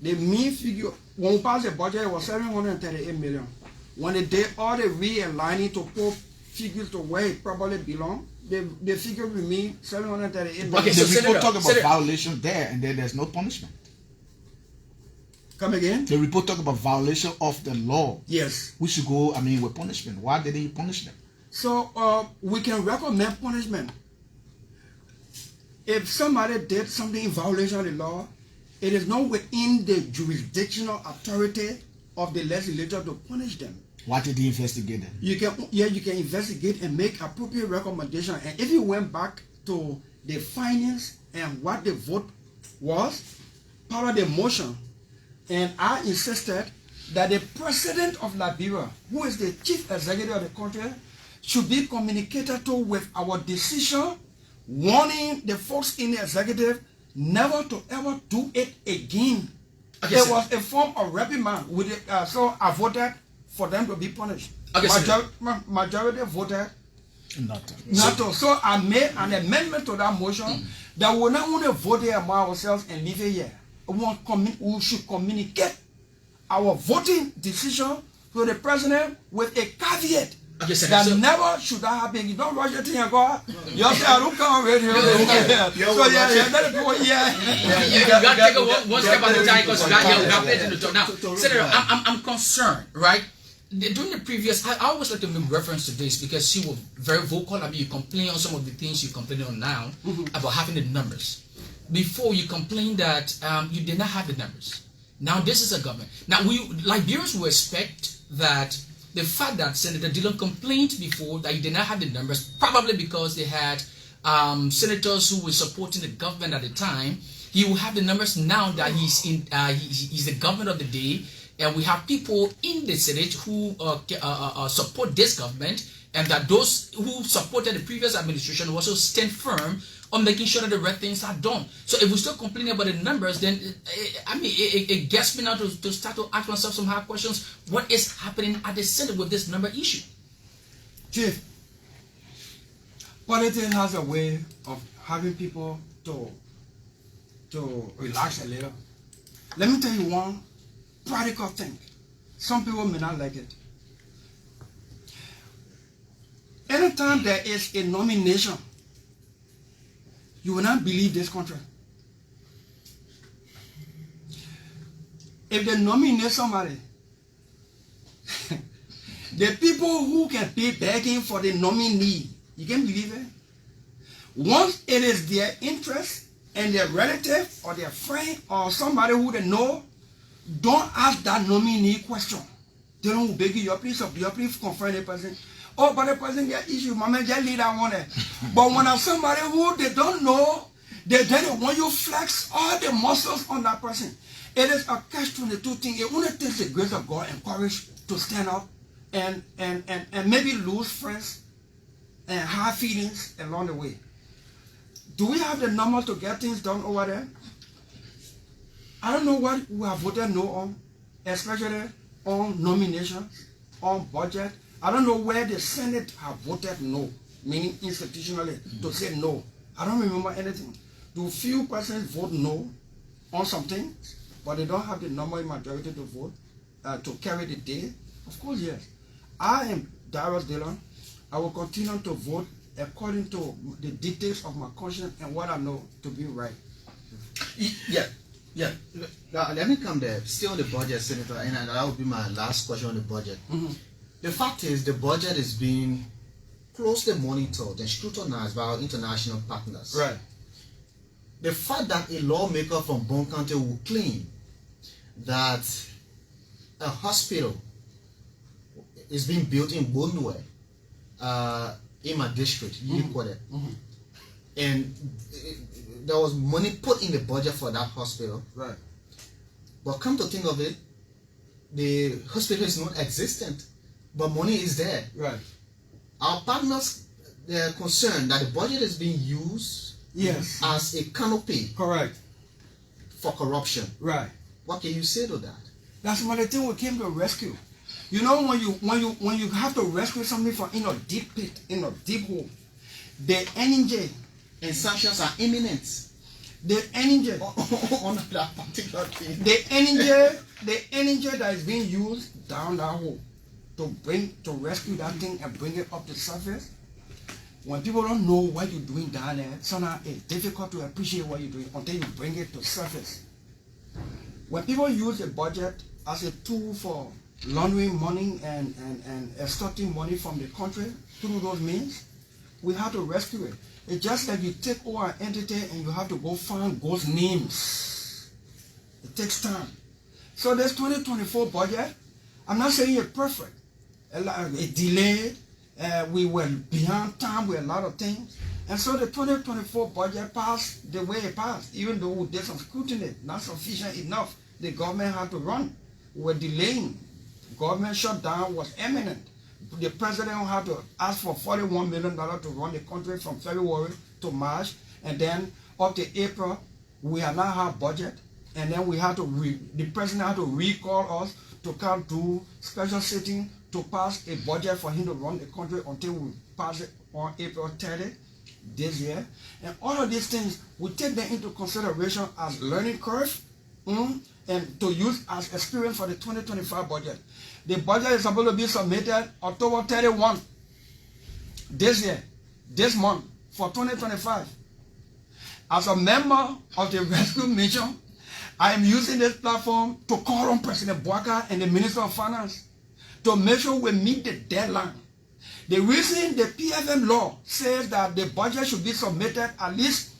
the mean figure, when we passed the budget, it was 738 million. When they did all the realigning to put figures to where it probably belongs, the figure remain 738 million. Okay, so the report talk about violation there, and then there's no punishment. Come again? The report talk about violation of the law. Yes. We should go, with punishment. Why didn't you punish them? So we can recommend punishment. If somebody did something in violation of the law, it is not within the jurisdictional authority of the legislature to punish them. Why did he investigate them? You can investigate and make appropriate recommendation. And if you went back to the findings and what the vote was, part of the motion, and I insisted that the president of Liberia, who is the chief executive of the country, should be communicated to with our decision, warning the folks in the executive never to ever do it again. Okay, there was a form of reprimand with it, so I voted for them to be punished. Okay, majority voted Not to. So I made an amendment to that motion that we not want to vote here among ourselves and leave it here. We should communicate our voting decision to the president with a caveat. Okay, sir, that so never should that happen. You don't rush your thing and go, you say, I don't come with you. So yeah, let it go, you got to take it one step at a time because you got plenty to talk. Now, Senator, I'm concerned, right? During the previous, I always like to make reference to this because she was very vocal. I mean, you complain on some of the things you complain on now about having the numbers. Before you complained that you did not have the numbers. Now this is a government. Now Liberians will expect that the fact that Senator Dillon complained before that he did not have the numbers, probably because they had senators who were supporting the government at the time, he will have the numbers now that he's the government of the day, and we have people in the Senate who support this government, and that those who supported the previous administration also stand firm on making sure that the right things are done. So if we still complaining about the numbers, then it gets me now to start to ask myself some hard questions. What is happening at the Senate with this number issue? Chief, politics has a way of having people to relax a little. Let me tell you one practical thing. Some people may not like it. Anytime there is a nomination, you will not believe this country. If they nominate somebody, the people who can be begging for the nominee, you can believe it? Once it is their interest and their relative or their friend or somebody who they know, don't ask that nominee question. They don't beg you, please confirm the person. Oh, but the person get issue, mama just leave that one there. But when there's somebody who they don't know, they want you flex all the muscles on that person. It is a catch-22 thing. It only takes the grace of God and courage to stand up and maybe lose friends and have feelings along the way. Do we have the number to get things done over there? I don't know what we have voted no on, especially on nominations, on budget. I don't know where the Senate have voted no, meaning institutionally, to say no. I don't remember anything. Do few persons vote no on something, but they don't have the number in majority to vote, to carry the day? Of course, yes. I am Darius Dillon. I will continue to vote according to the details of my conscience and what I know to be right. Yeah. Now, let me come there. Still on the budget, Senator, and that will be my last question on the budget. The fact is, the budget is being closely monitored and scrutinized by our international partners. Right. The fact that a lawmaker from Bon County will claim that a hospital is being built in Bondwe, in my district, and there was money put in the budget for that hospital. Right. But come to think of it, the hospital is not existent, but money is there. Right. Our partners, they are concerned that the budget is being used as a canopy. Correct. For corruption. Right. What can you say to that? That's one of the things we came to rescue. You know, when you have to rescue something from in a deep pit, in a deep hole, the NJ and sanctions are imminent. The NJ on that particular thing. the NJ that is being used down that hole to rescue that thing and bring it up to the surface. When people don't know what you're doing down there, sometimes it's difficult to appreciate what you're doing until you bring it to the surface. When people use a budget as a tool for laundering money and extorting money from the country through those means, we have to rescue it. It's just like you take over an entity and you have to go find those names. It takes time. So this 2024 budget, I'm not saying it's perfect. It delayed. We were beyond time with a lot of things. And so the 2024 budget passed the way it passed, even though we did some scrutiny, not sufficient enough. The government had to run. We were delaying. Government shutdown was imminent. The president had to ask for $41 million to run the country from February to March, and then up to April, we have not had budget, and then we had to the president had to recall us to come to special sitting to pass a budget for him to run the country until we pass it on April 30 this year. And all of these things, we take them into consideration as learning curve and to use as experience for the 2025 budget. The budget is supposed to be submitted October 31 this year, this month, for 2025. As a member of the rescue mission, I am using this platform to call on President Bouaka and the Minister of Finance to make sure we meet the deadline. The reason the PFM law says that the budget should be submitted at least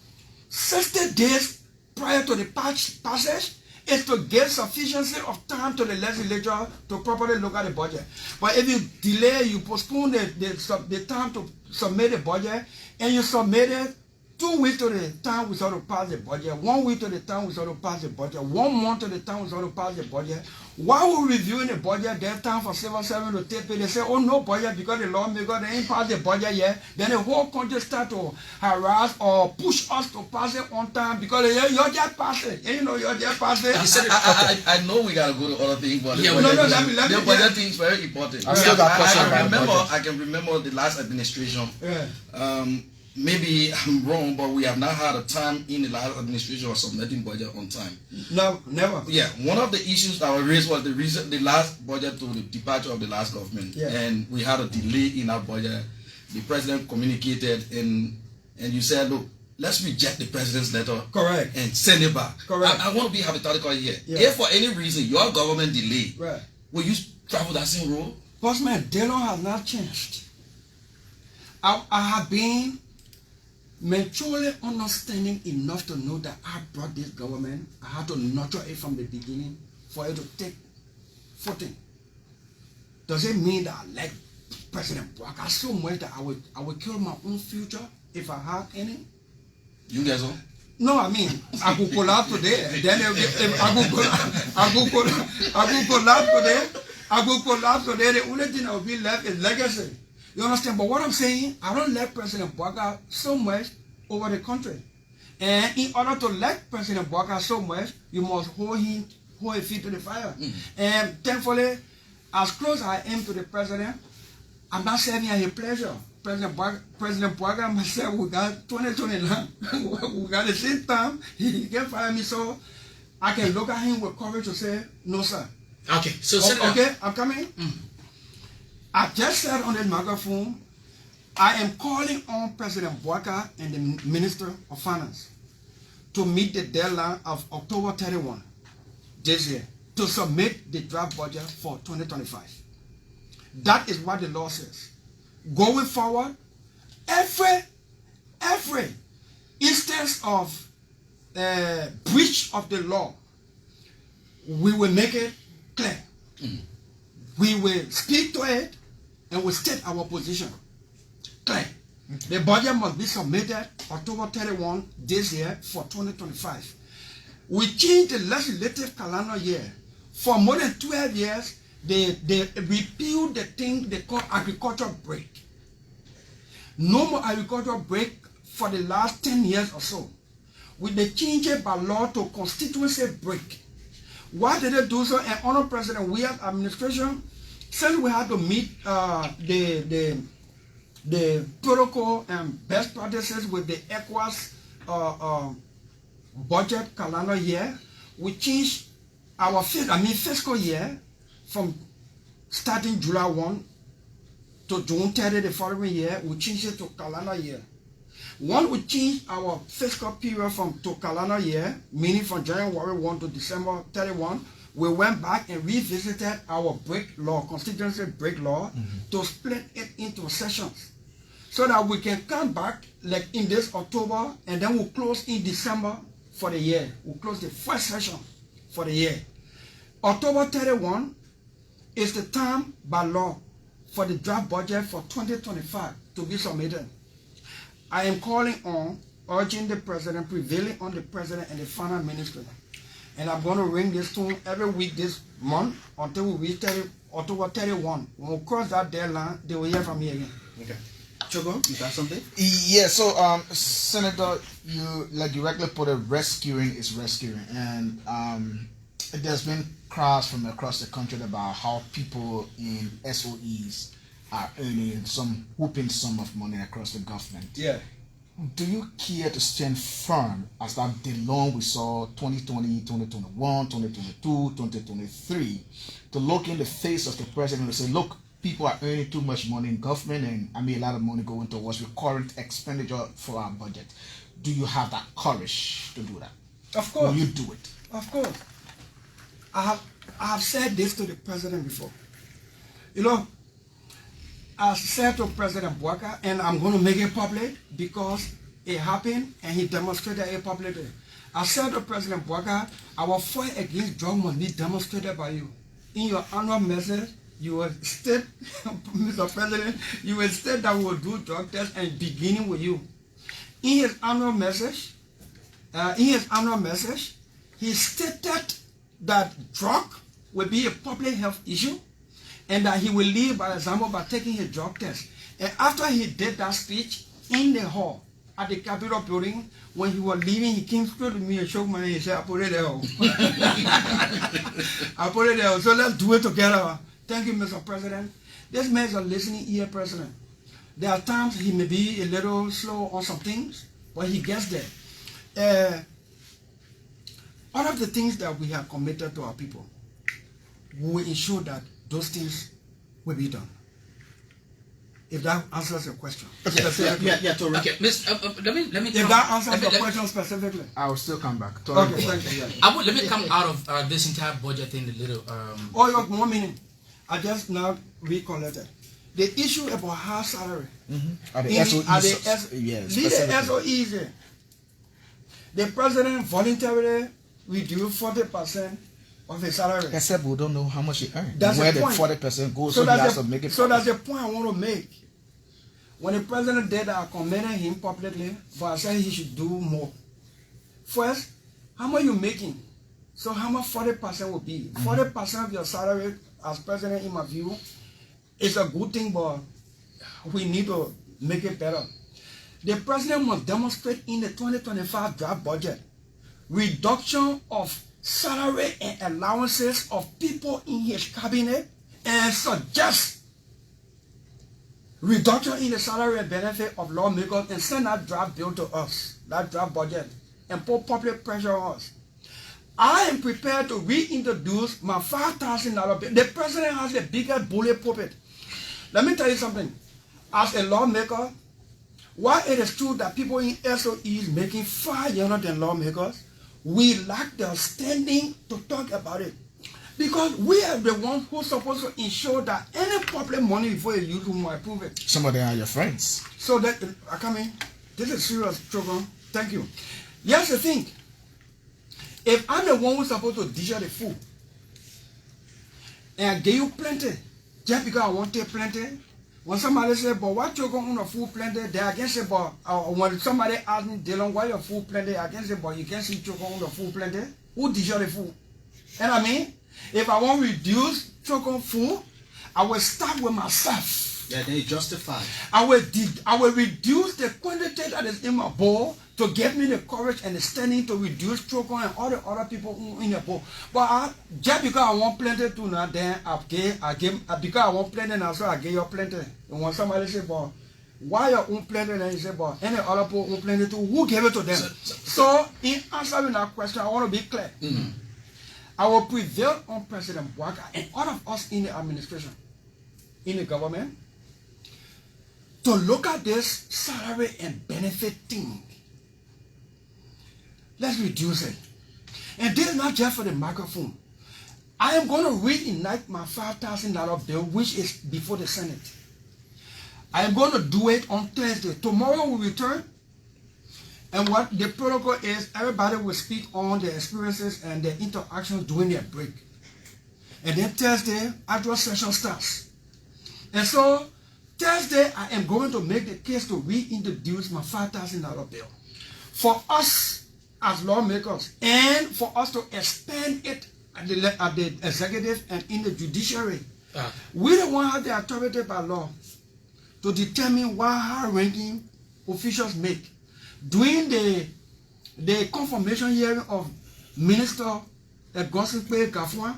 60 days prior to the passage is to give sufficiency of time to the legislature to properly look at the budget. But if you delay, you postpone the time to submit the budget, and you submit it 2 weeks to the time we start to pass the budget, 1 week to the time we start to pass the budget, 1 month to the time we start to pass the budget. While we're reviewing the budget, there's time for civil servants to take pay. They say, oh, no budget because the lawmaker, they ain't passed the budget yet. Then the whole country start to harass or push us to pass it on time because you're just passing. You know, you're just passing. I know we got to go to other things, but Yeah, the budget thing is very important. I can remember the last administration. Yeah. Maybe I'm wrong, but we have not had a time in the last administration of submitting budget on time. No, never. Yeah, one of the issues that were raised was the last budget to the departure of the last government, and we had a delay in our budget. The president communicated, and you said, look, let's reject the president's letter, correct, and send it back. Correct. I want to be hypothetical here. Yeah. If for any reason your government delay, right, will you travel that same road? Postman, Dillon has not changed. I have been maturely understanding enough to know that I brought this government. I had to nurture it from the beginning for it to take footing. Does it mean that I like President Bouaka so much that I would kill my own future if I had any? You guys all? No, I mean, I could collapse today. Then I could collapse today. The only thing that will be left is legacy. You understand? But what I'm saying, I don't like President Bouaka so much over the country. And in order to like President Bouaka so much, you must hold his feet to the fire. And thankfully, as close as I am to the president, I'm not serving at his pleasure. President Bouaka and myself, we got 2029. We got the same time. He can fire me, so I can look at him with courage to say, no, sir. Okay, so okay, I'm coming. I just said on the microphone, I am calling on President Bouaka and the Minister of Finance to meet the deadline of October 31 this year to submit the draft budget for 2025. That is what the law says. Going forward, every instance of breach of the law, we will make it clear. We will speak to it and we state our position clear. The budget must be submitted October 31 this year for 2025. We changed the legislative calendar year. For more than 12 years, they repealed the thing they call agricultural break. No more agricultural break for the last 10 years or so. With the change by law to constituency break. Why did they do so? And under President Weah's administration, since we had to meet the protocol and best practices with the ECOWAS budget calendar year, we changed our fiscal year from starting July 1 to June 30 the following year. We changed it to calendar year. Once we changed our fiscal period to calendar year, meaning from January 1 to December 31, we went back and revisited our break law, constituency break law, to split it into sessions. So that we can come back like in this October, and then we'll close in December for the year. We'll close the first session for the year. October 31 is the time by law for the draft budget for 2025 to be submitted. I am calling on, urging the president, prevailing on the president and the finance minister. And I'm going to ring this tune every week this month until we reach October 31. When we cross that deadline, they will hear from me again. Okay. Chogo, you got something? Yeah, so Senator, you like directly put it, rescuing is rescuing. And there's been cries from across the country about how people in SOEs are earning some whooping sum of money across the government. Yeah. Do you care to stand firm as that DeLong we saw 2020, 2021, 2022, 2023 to look in the face of the president and say, look, people are earning too much money in government and I mean a lot of money going towards recurrent expenditure for our budget. Do you have that courage to do that? Of course. Will you do it? Of course. I have said this to the president before. You know, I said to President Bouaka, and I'm going to make it public because it happened and he demonstrated it publicly. I said to President Bouaka, our fight against drug money demonstrated by you. In your annual message, you will state, Mr. President, you will state that we will do drug tests and beginning with you. In his annual message, he stated that drug will be a public health issue and that he will lead by example by taking his drug test. And after he did that speech in the hall at the Capitol building, when he was leaving, he came straight to me and shook my hand and said, I put it there. I put it there. So let's do it together. Thank you, Mr. President. This man is a listening ear president. There are times he may be a little slow on some things, but he gets there. All of the things that we have committed to our people, we will ensure that those things will be done. If that answers your question. Okay, Okay, let me If that answers your question specifically. I will still come back. Okay, thank you. Yeah. Let me come out of this entire budget thing a little. Oh, you have 1 minute. I just now recollected. The issue about high salary. Are the SOEs? Lead the SOEs. The president voluntarily reduced 40% of his salary. Except we don't know how much he earned. That's where the the point. 40% goes, so he has to make it. So that's the point I want to make. When the president did that, I commended him publicly, but I said he should do more. First, how much you making? So how much 40% will be? 40% of your salary as president, in my view, is a good thing, but we need to make it better. The president must demonstrate in the 2025 draft budget reduction of salary and allowances of people in his cabinet and suggest reduction in the salary and benefit of lawmakers and send that draft bill to us, that draft budget, and put public pressure on us. I am prepared to reintroduce my $5,000 bill. The president has the biggest bullet pulpit. Let me tell you something. As a lawmaker, while it is true that people in SOEs making far younger than lawmakers, we lack the standing to talk about it. Because we are the ones who are supposed to ensure that any public money before you use, we will approve it. Some of them are your friends. So that, I come in, this is serious, Chogon. Thank you. Here's the thing. If I'm the one who's supposed to dish out the food, and I give you plenty, just because I want to take plenty, when somebody say, but why you go on the food plenty, they again say, but when somebody ask me, Dillon, why your food plenty, I can say, but you can't see you on the food plenty. Who dish out the food? And I mean, if I want to reduce chocolate food, I will start with myself. Yeah, then you justify. I will reduce the quantity that is in my bowl to give me the courage and the standing to reduce chocolate and all the other people in the bowl. But just because I want plenty to now, then because I want plenty now, so I give you plenty. And when somebody say, but why your own plenty, then you say, but any other people own plenty too, who gave it to them? So in answering that question, I want to be clear. I will prevail on President Bouaka and all of us in the administration, in the government, to look at this salary and benefit thing. Let's reduce it. And this is not just for the microphone. I am going to reignite my $5,000 bill, which is before the Senate. I am going to do it on Thursday. Tomorrow we return. And what the protocol is, everybody will speak on their experiences and their interactions during their break. And then Thursday, actual session starts. And so, Thursday, I am going to make the case to reintroduce my $5,000 bill. For us as lawmakers, and for us to expand it at the executive and in the judiciary. We don't want to have the authority by law to determine what high-ranking officials make. During the confirmation hearing of Minister Gossip Gafwan,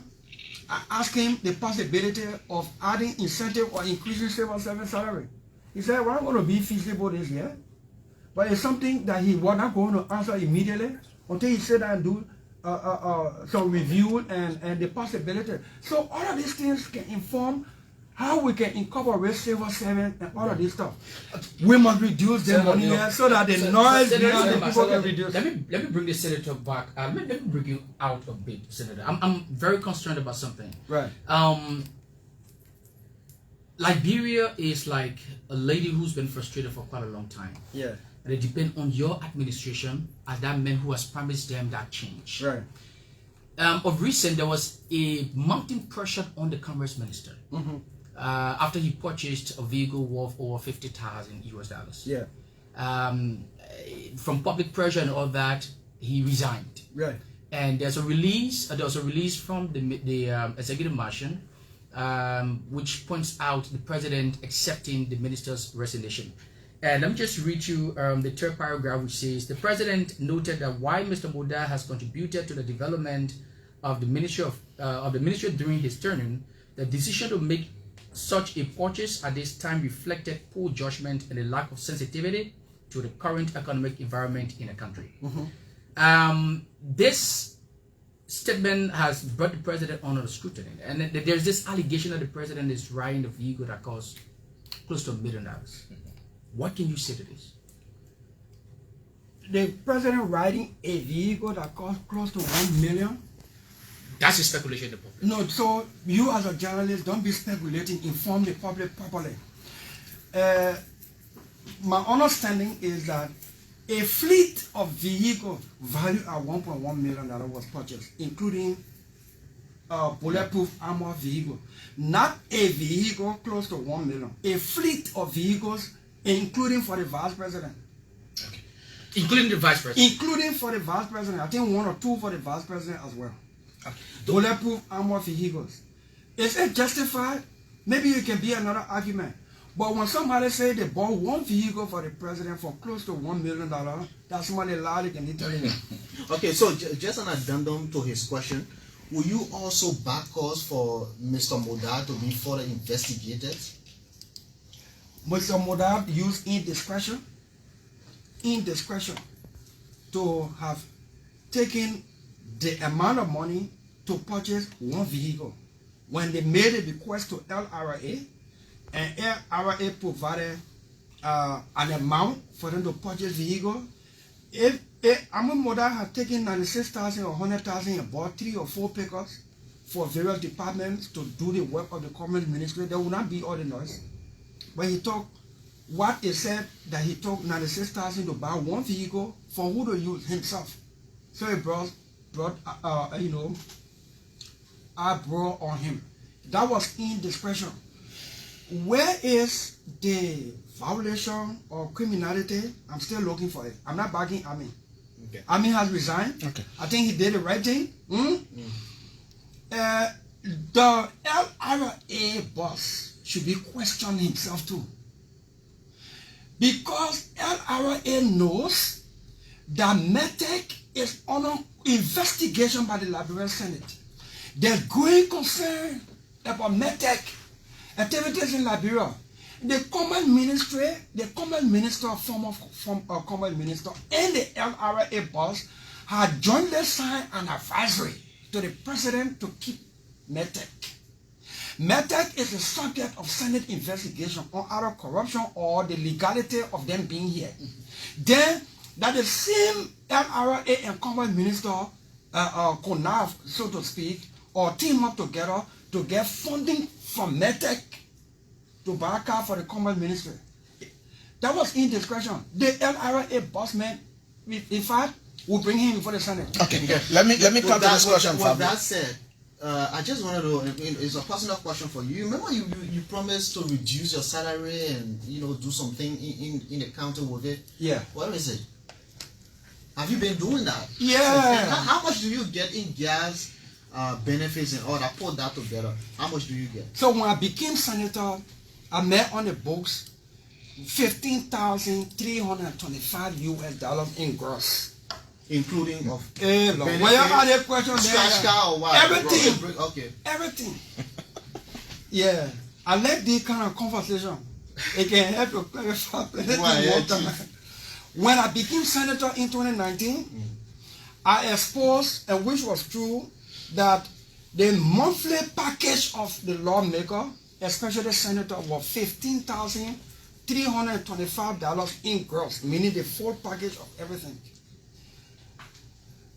I asked him the possibility of adding incentive or increasing civil service salary. He said, well, I'm going to be feasible this year. But it's something that he was not going to answer immediately until he said and do some review and the possibility. So all of these things can inform how we can incorporate civil service and all of this stuff. We must reduce the money here so that the noise behind the people can reduce. Let me bring the senator back. Let me bring you out a bit, Senator. I'm very concerned about something. Right. Liberia is like a lady who's been frustrated for quite a long time. Yeah. And it depends on your administration as that man who has promised them that change. Right. Of recent, there was a mounting pressure on the commerce minister after he purchased a vehicle worth over $50,000 US. Yeah. From public pressure and all that, he resigned. Right. And there's a release. There was a release from the executive mansion, which points out the president accepting the minister's resignation. And let me just read you the third paragraph, which says, the president noted that while Mr. Moda has contributed to the development of the ministry during his tenure, the decision to make such a purchase at this time reflected poor judgment and a lack of sensitivity to the current economic environment in the country. This statement has brought the president under scrutiny, and there's this allegation that the president is riding the vehicle that costs close to $1 million. What can you say to this? The president riding a vehicle that costs close to $1 million? That's a speculation in the public. No, so you as a journalist, don't be speculating, inform the public properly. My understanding is that a fleet of vehicles valued at $1.1 million was purchased, including bulletproof armor vehicle. Not a vehicle close to $1 million. A fleet of vehicles, including for the vice president. Okay. Including the vice president? Including for the vice president. I think 1 or 2 for the vice president as well. Okay. Bulletproof armor vehicles. Is it justified? Maybe it can be another argument. But when somebody say they bought one vehicle for the president for close to $1 million, that's money loud in Italy. Okay, so just an addendum to his question, will you also back us for Mr. Moda to be further investigated? Mr. Moda used indiscretion to have taken the amount of money to purchase one vehicle. When they made a request to LRA, and LRA provided an amount for them to purchase vehicle, if Ahmed Moda had taken 96,000 or 100,000 and bought 3 or 4 pickups for various departments to do the work of the commerce ministry, there would not be all the noise. But he took what he said that he took 96,000 to buy one vehicle for who to use himself. So he brought on him. That was indiscretion. Where is the violation or criminality? I'm still looking for it. I'm not backing Amin. Okay. Amin has resigned. Okay. I think he did the right thing. The LRA boss should be questioning himself too. Because LRA knows that METEC is under investigation by the Liberian Senate. There's growing concern about METEC activities in Liberia. The Commerce Minister, former Commerce Minister, and the LRA boss had jointly signed an advisory to the president to keep METEC. METEC is the subject of Senate investigation on either corruption or the legality of them being here. Then, that the same LRA and Commerce Minister connive, so to speak, or team up together to get funding from METEC to buy a car for the Commerce Ministry. That was indiscretion. The LRA boss man, in fact, will bring him before the Senate. Okay, let me come to this question. With that said, I just wanted to, it's a personal question for you. Remember you promised to reduce your salary and do something in the county with it? Yeah. Where is it? Have you been doing that? Yeah. How much do you get in gas, benefits and all that? Put that together. How much do you get? So when I became senator, I made on the books $15,325 US in gross. including of Hey, Lord. When you had a question there, scratch car or what? everything. Okay. Everything. Yeah. I like this kind of conversation. It can help you clarify plenty water. When I became senator in 2019, I exposed, and which was true, that the monthly package of the lawmaker, especially the senator, was $15,325 in gross, meaning the full package of everything.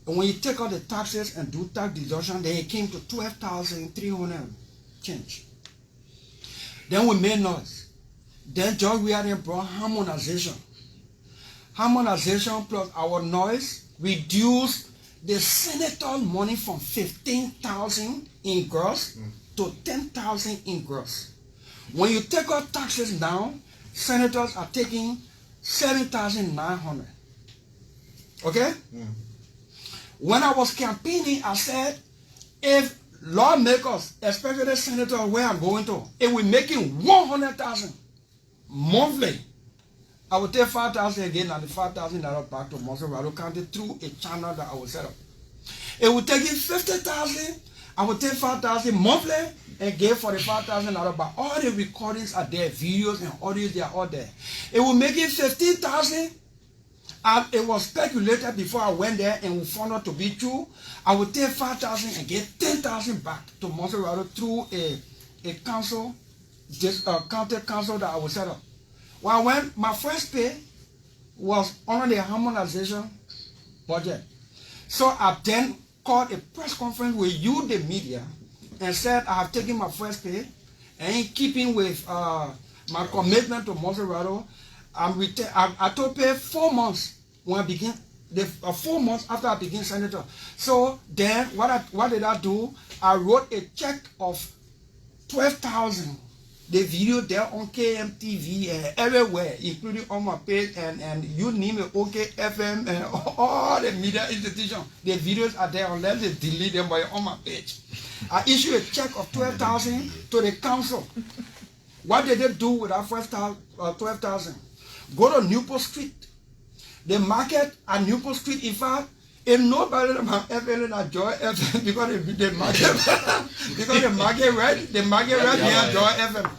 And when you take out the taxes and do tax deduction, then it came to $12,300 change. Then we made noise. Then George Weah brought harmonization. Harmonization plus our noise reduced the senator money from $15,000 in gross to $10,000 in gross. When you take out taxes now, senators are taking $7,900. Okay? When I was campaigning, I said, if lawmakers, especially the senator where I'm going to, if we're making $100,000 monthly, I will take $5,000 again and the $5,000 back to Monserrato County through a channel that I will set up. It will take in $50,000. I will take $5,000 monthly and give $45,000 back. All the recordings are there, videos and audio, they are all there. It will make it $15,000. And it was speculated before I went there and we found out to be true. I would take $5,000 and get $10,000 back to Monserrato through a council, county council that I would set up. Well, when my first pay was under the harmonization budget, so I then called a press conference with you, the media, and said I have taken my first pay, and in keeping with my commitment to Monserrato, I told pay 4 months when I began. 4 months after I became senator. So then, what did I do? I wrote a check of $12,000. The video there on KMTV and everywhere, including on my page and you name it, OK FM and all the media institutions. The videos are there unless they delete them by on my page. I issued a check of $12,000 to the council. What did they do with that first $12,000? Go to Newport Street. The market at Newport Street, in fact, if nobody have ever at Joy FM because the market right near Joy FM.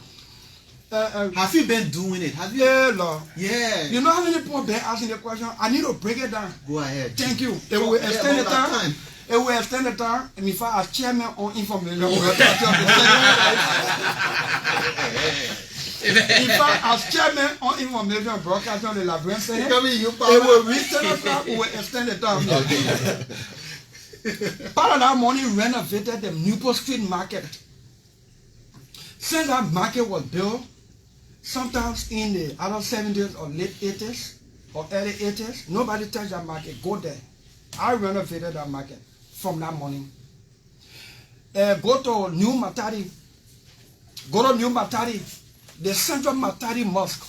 Have you been doing it? Have you? Yeah, Lord. Yeah. You know how many people been asking the question? I need to break it down. Go ahead. Thank you. It will extend the time. It will extend the time. And if I as chairman on information, in fact, as chairman on information broadcasting on the Labrador Center, it will extend the time. It will extend the time. Part of that money renovated the Newport Street market. Since that market was built, sometimes in the other 70s or late 80s or early 80s, nobody touched that market. Go there. I renovated that market from that money. Go to New Matadi. The Central Matadi Mosque.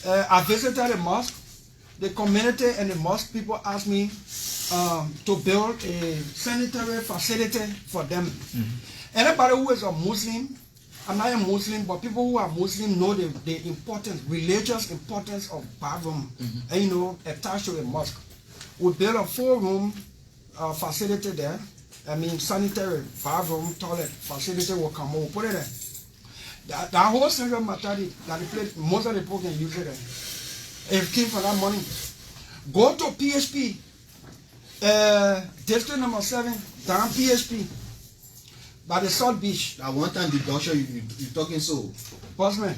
I visited the mosque. The community and the mosque people asked me to build a sanitary facility for them. Anybody who is a Muslim, I'm not a Muslim, but people who are Muslim know the importance, religious importance of bathroom, and, attached to a mosque. We built a 4-room facility there. I mean, sanitary, bathroom, toilet facility will come over. Put it there. That whole Central Matadi, that the place, most of the people can use it there. It came for that money. Go to PHP, district number 7, down PHP, by the South Beach. That one-time deduction, you talking so. Bossman,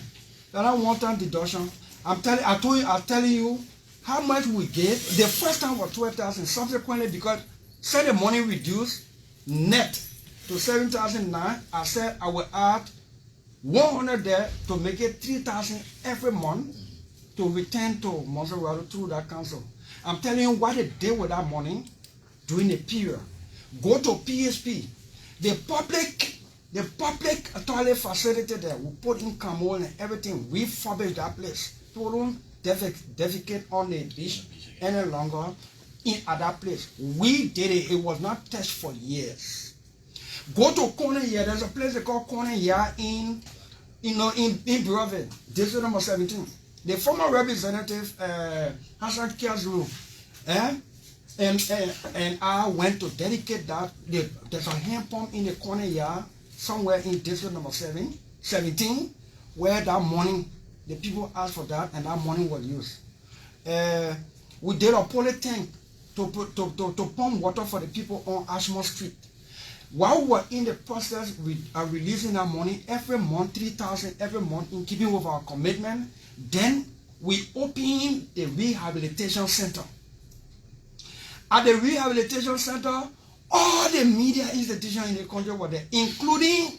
that one-time deduction, I'm telling you how much we gave. The first time was $12,000. Subsequently, because said the money reduced net to $7,009, I said I will add 100 there to make it 3,000 every month to return to Monserrato through that council. I'm telling you what they did with that money during the period. Go to PHP. The public toilet facility there, we put in Camol and everything, refurbish that place. People don't defecate on the beach any longer at that place. We did it. It was not touched for years. Go to Corner here. There's a place they call Corner here in Bureauville, district number 17. The former representative, Hassan Kiazuru, and I went to dedicate that. There's a hand pump in the corner yard somewhere in district number 17, where that morning the people asked for that, and that money was used. We did a poly tank to pump water for the people on Ashmore Street. While we were in the process of releasing that money every month, 3,000 every month, in keeping with our commitment, then we opened the rehabilitation center. At the rehabilitation center, all the media institutions in the country were there, including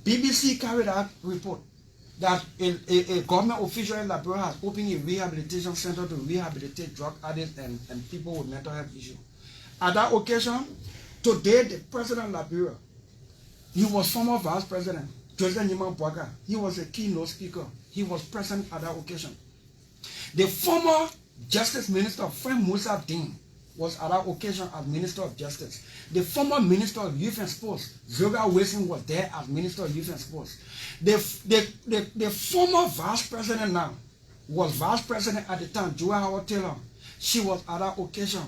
BBC carried out report that a government official in Liberia has opened a rehabilitation center to rehabilitate drug addicts and people with mental health issues. At that occasion, today the president of Liberia, he was former vice president, Joseph Nyiman Bwaga. He was a keynote speaker. He was present at that occasion. The former Justice Minister, Frank Musa Dean, was at that occasion as Minister of Justice. The former Minister of Youth and Sports, Zoga Wilson, was there as Minister of Youth and Sports. The former Vice President now was Vice President at the time, Joy Howard Taylor. She was at that occasion.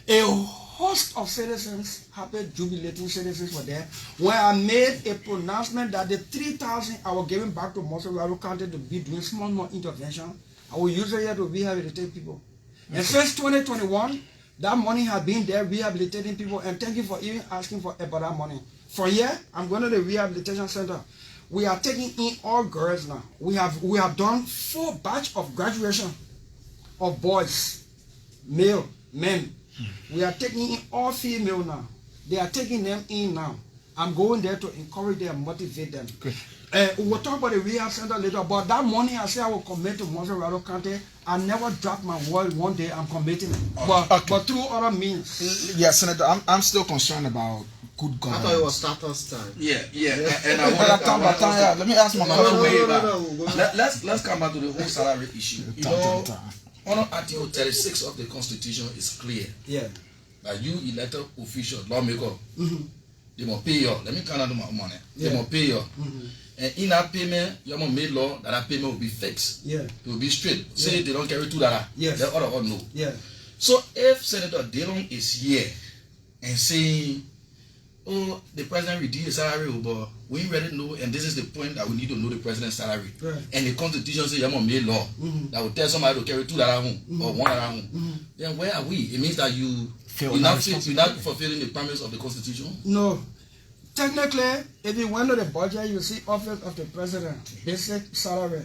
A host of citizens, happy jubilating citizens were there. When I made a pronouncement that the 3,000 I was giving back to Mossoraro County to be doing small intervention, I will use it here to rehabilitate people. And since 2021, that money has been there rehabilitating people, and thank you for even asking for about that money. For here, I'm going to the rehabilitation center. We are taking in all girls now. We have done 4 batch of graduation of boys, male, men. We are taking in all female now. They are taking them in now. I'm going there to encourage them, motivate them. We'll talk about the rehab center later, but that money I say I will commit to Mossoraro County. I never dropped my word. One day I'm committing it, but through other means. Yeah, Senator, I'm still concerned about good governance. I thought it was status time. Yeah. And I want to come back. Let me ask my question. Let's come back to the whole salary issue. You know, under Article 36 of the Constitution is clear. Yeah. That you elected official, lawmaker, they must pay you. Let me count out my money. They must pay you. And in that payment, you must make law that payment will be fixed. Yeah. It will be straight. Say they don't carry $2. Yes. Let other one know. Yeah. So if Senator Dillon is here and saying, oh, the president reduced the salary, but we already know, and this is the point that we need to know the president's salary. Right. And the Constitution says you must make law that will tell somebody to carry $2 home or $1 home. Then where are we? It means that you're not fulfilling the promise of the Constitution? No. Technically, if you went to the budget, you see office of the president, basic salary.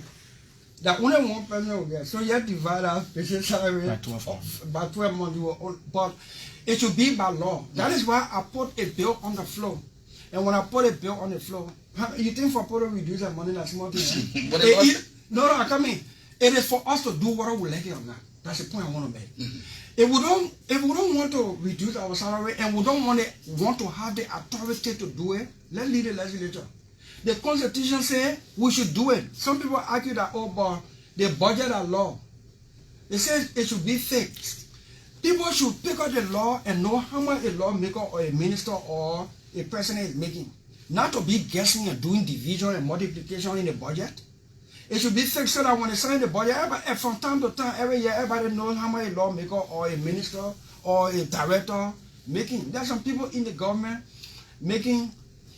That only one person will get. So you have to divide out basic salary by 12 months. But it should be by law. That is why I put a bill on the floor. And when I put a bill on the floor, you think for people to reduce that money, that's small thing. No, I come in. It is for us to do what we like it or not. That's the point I want to make. If we don't want to reduce our salary and we don't want to have the authority to do it, let's leave the legislature. The Constitution says we should do it. Some people argue that, oh, but the budget are law. It says it should be fixed. People should pick up the law and know how much a lawmaker or a minister or a president is making. Not to be guessing and doing division and multiplication in the budget. It should be fixed so that when they sign the budget, from time to time, every year, everybody knows how much a lawmaker or a minister or a director making. There's some people in the government making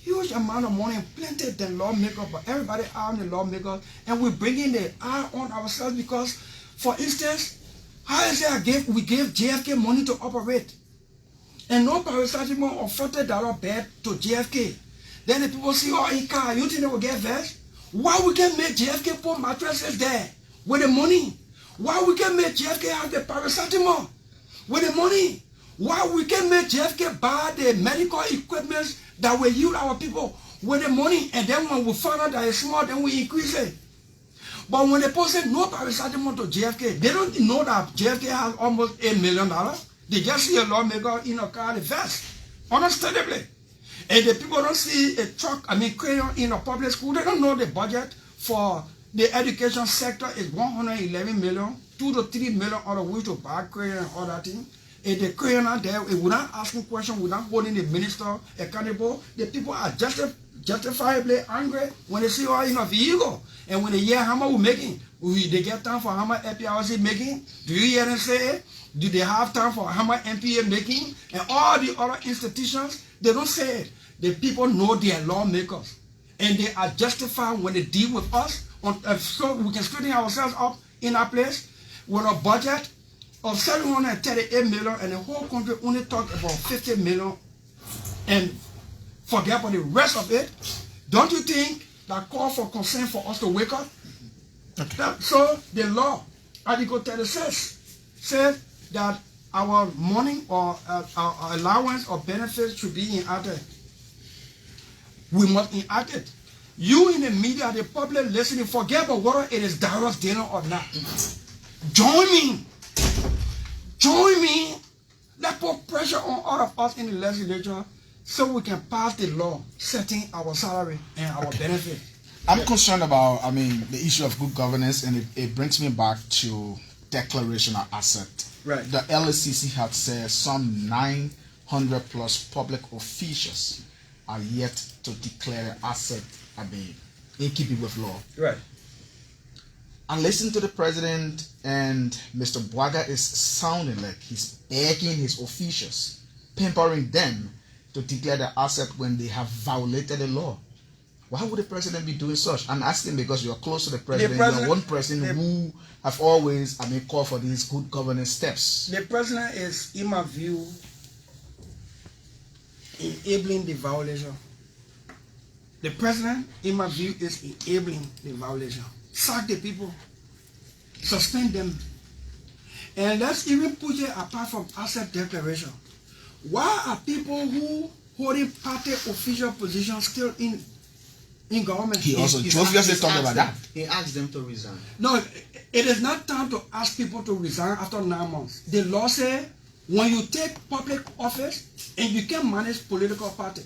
huge amount of money, plenty than lawmakers, but everybody are the lawmakers, and we're bringing the eye on ourselves because, for instance, how is it we gave JFK money to operate, and no paracetamol or $40 bed to JFK. Then the people see, oh, in car, you think they will get vexed? Why we can make JFK put mattresses there with the money? Why we can make JFK have the paracetamol with the money? Why we can make JFK buy the medical equipment that will heal our people with the money? And then when we find out that it's small, then we increase it. But when they post no paracetamol to JFK, they don't know that JFK has almost $8 million. They just see a lawmaker in a car in vest, understandably. And the people don't see a truck, crayon in a public school. They don't know the budget for the education sector is $111 million, $2 to $3 million out of which to buy crayon and all that thing. And the crayon are there, we're not asking questions, we're not holding the minister accountable. The people are justifiably angry when they see all vehicle. And when they hear how much we're making, They get time for how much FPRC making? Do you hear them say it? Do they have time for how much MPA making? And all the other institutions, they don't say it. The people know they are lawmakers. And they are justified when they deal with us. So we can straighten ourselves up in our place with a budget of 738 million and the whole country only talk about 50 million and forget about the rest of it. Don't you think that call for concern for us to wake up? So the law, Article 36, says that our money or our allowance or benefits should be enacted. We must enact it. You in the media, the public listening, forget about whether it is Darius Dillon or not. Join me. Join me. Let's put pressure on all of us in the legislature so we can pass the law setting our salary and our benefit. I'm concerned about, the issue of good governance, and it brings me back to declaration of asset. Right. The LACC had said some 900 plus public officials are yet to declare asset, in keeping with law. Right. And listen to the president, and Mr. Bwaga is sounding like he's begging his officials, pampering them to declare the asset when they have violated the law. Why would the president be doing such? I'm asking because you're close to the president. You're one person who have always, called for these good governance steps. The president is, in my view, enabling the violation. The president, in my view, is enabling the violation. Sack the people. Suspend them. And let's even put it apart from asset declaration. Why are people who holding party official positions still in government? He also obviously talked about that. He asked them to resign. No, it is not time to ask people to resign after 9 months. The law says when you take public office and you can manage political party,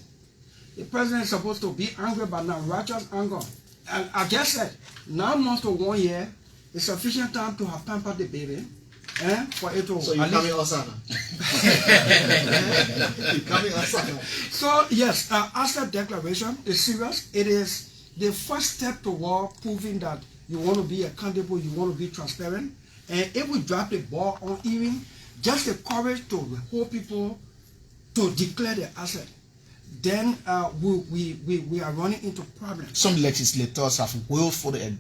the president is supposed to be angry but not righteous anger. And I just said 9 months to 1 year is sufficient time to have pampered the baby. For it to so you're coming Osana. You're coming Osana. So yes, asset declaration is serious. It is the first step toward proving that you want to be accountable, you want to be transparent. And if we drop the ball on even just the courage to hold people to declare the asset, then we are running into problems. Some legislators have willfully,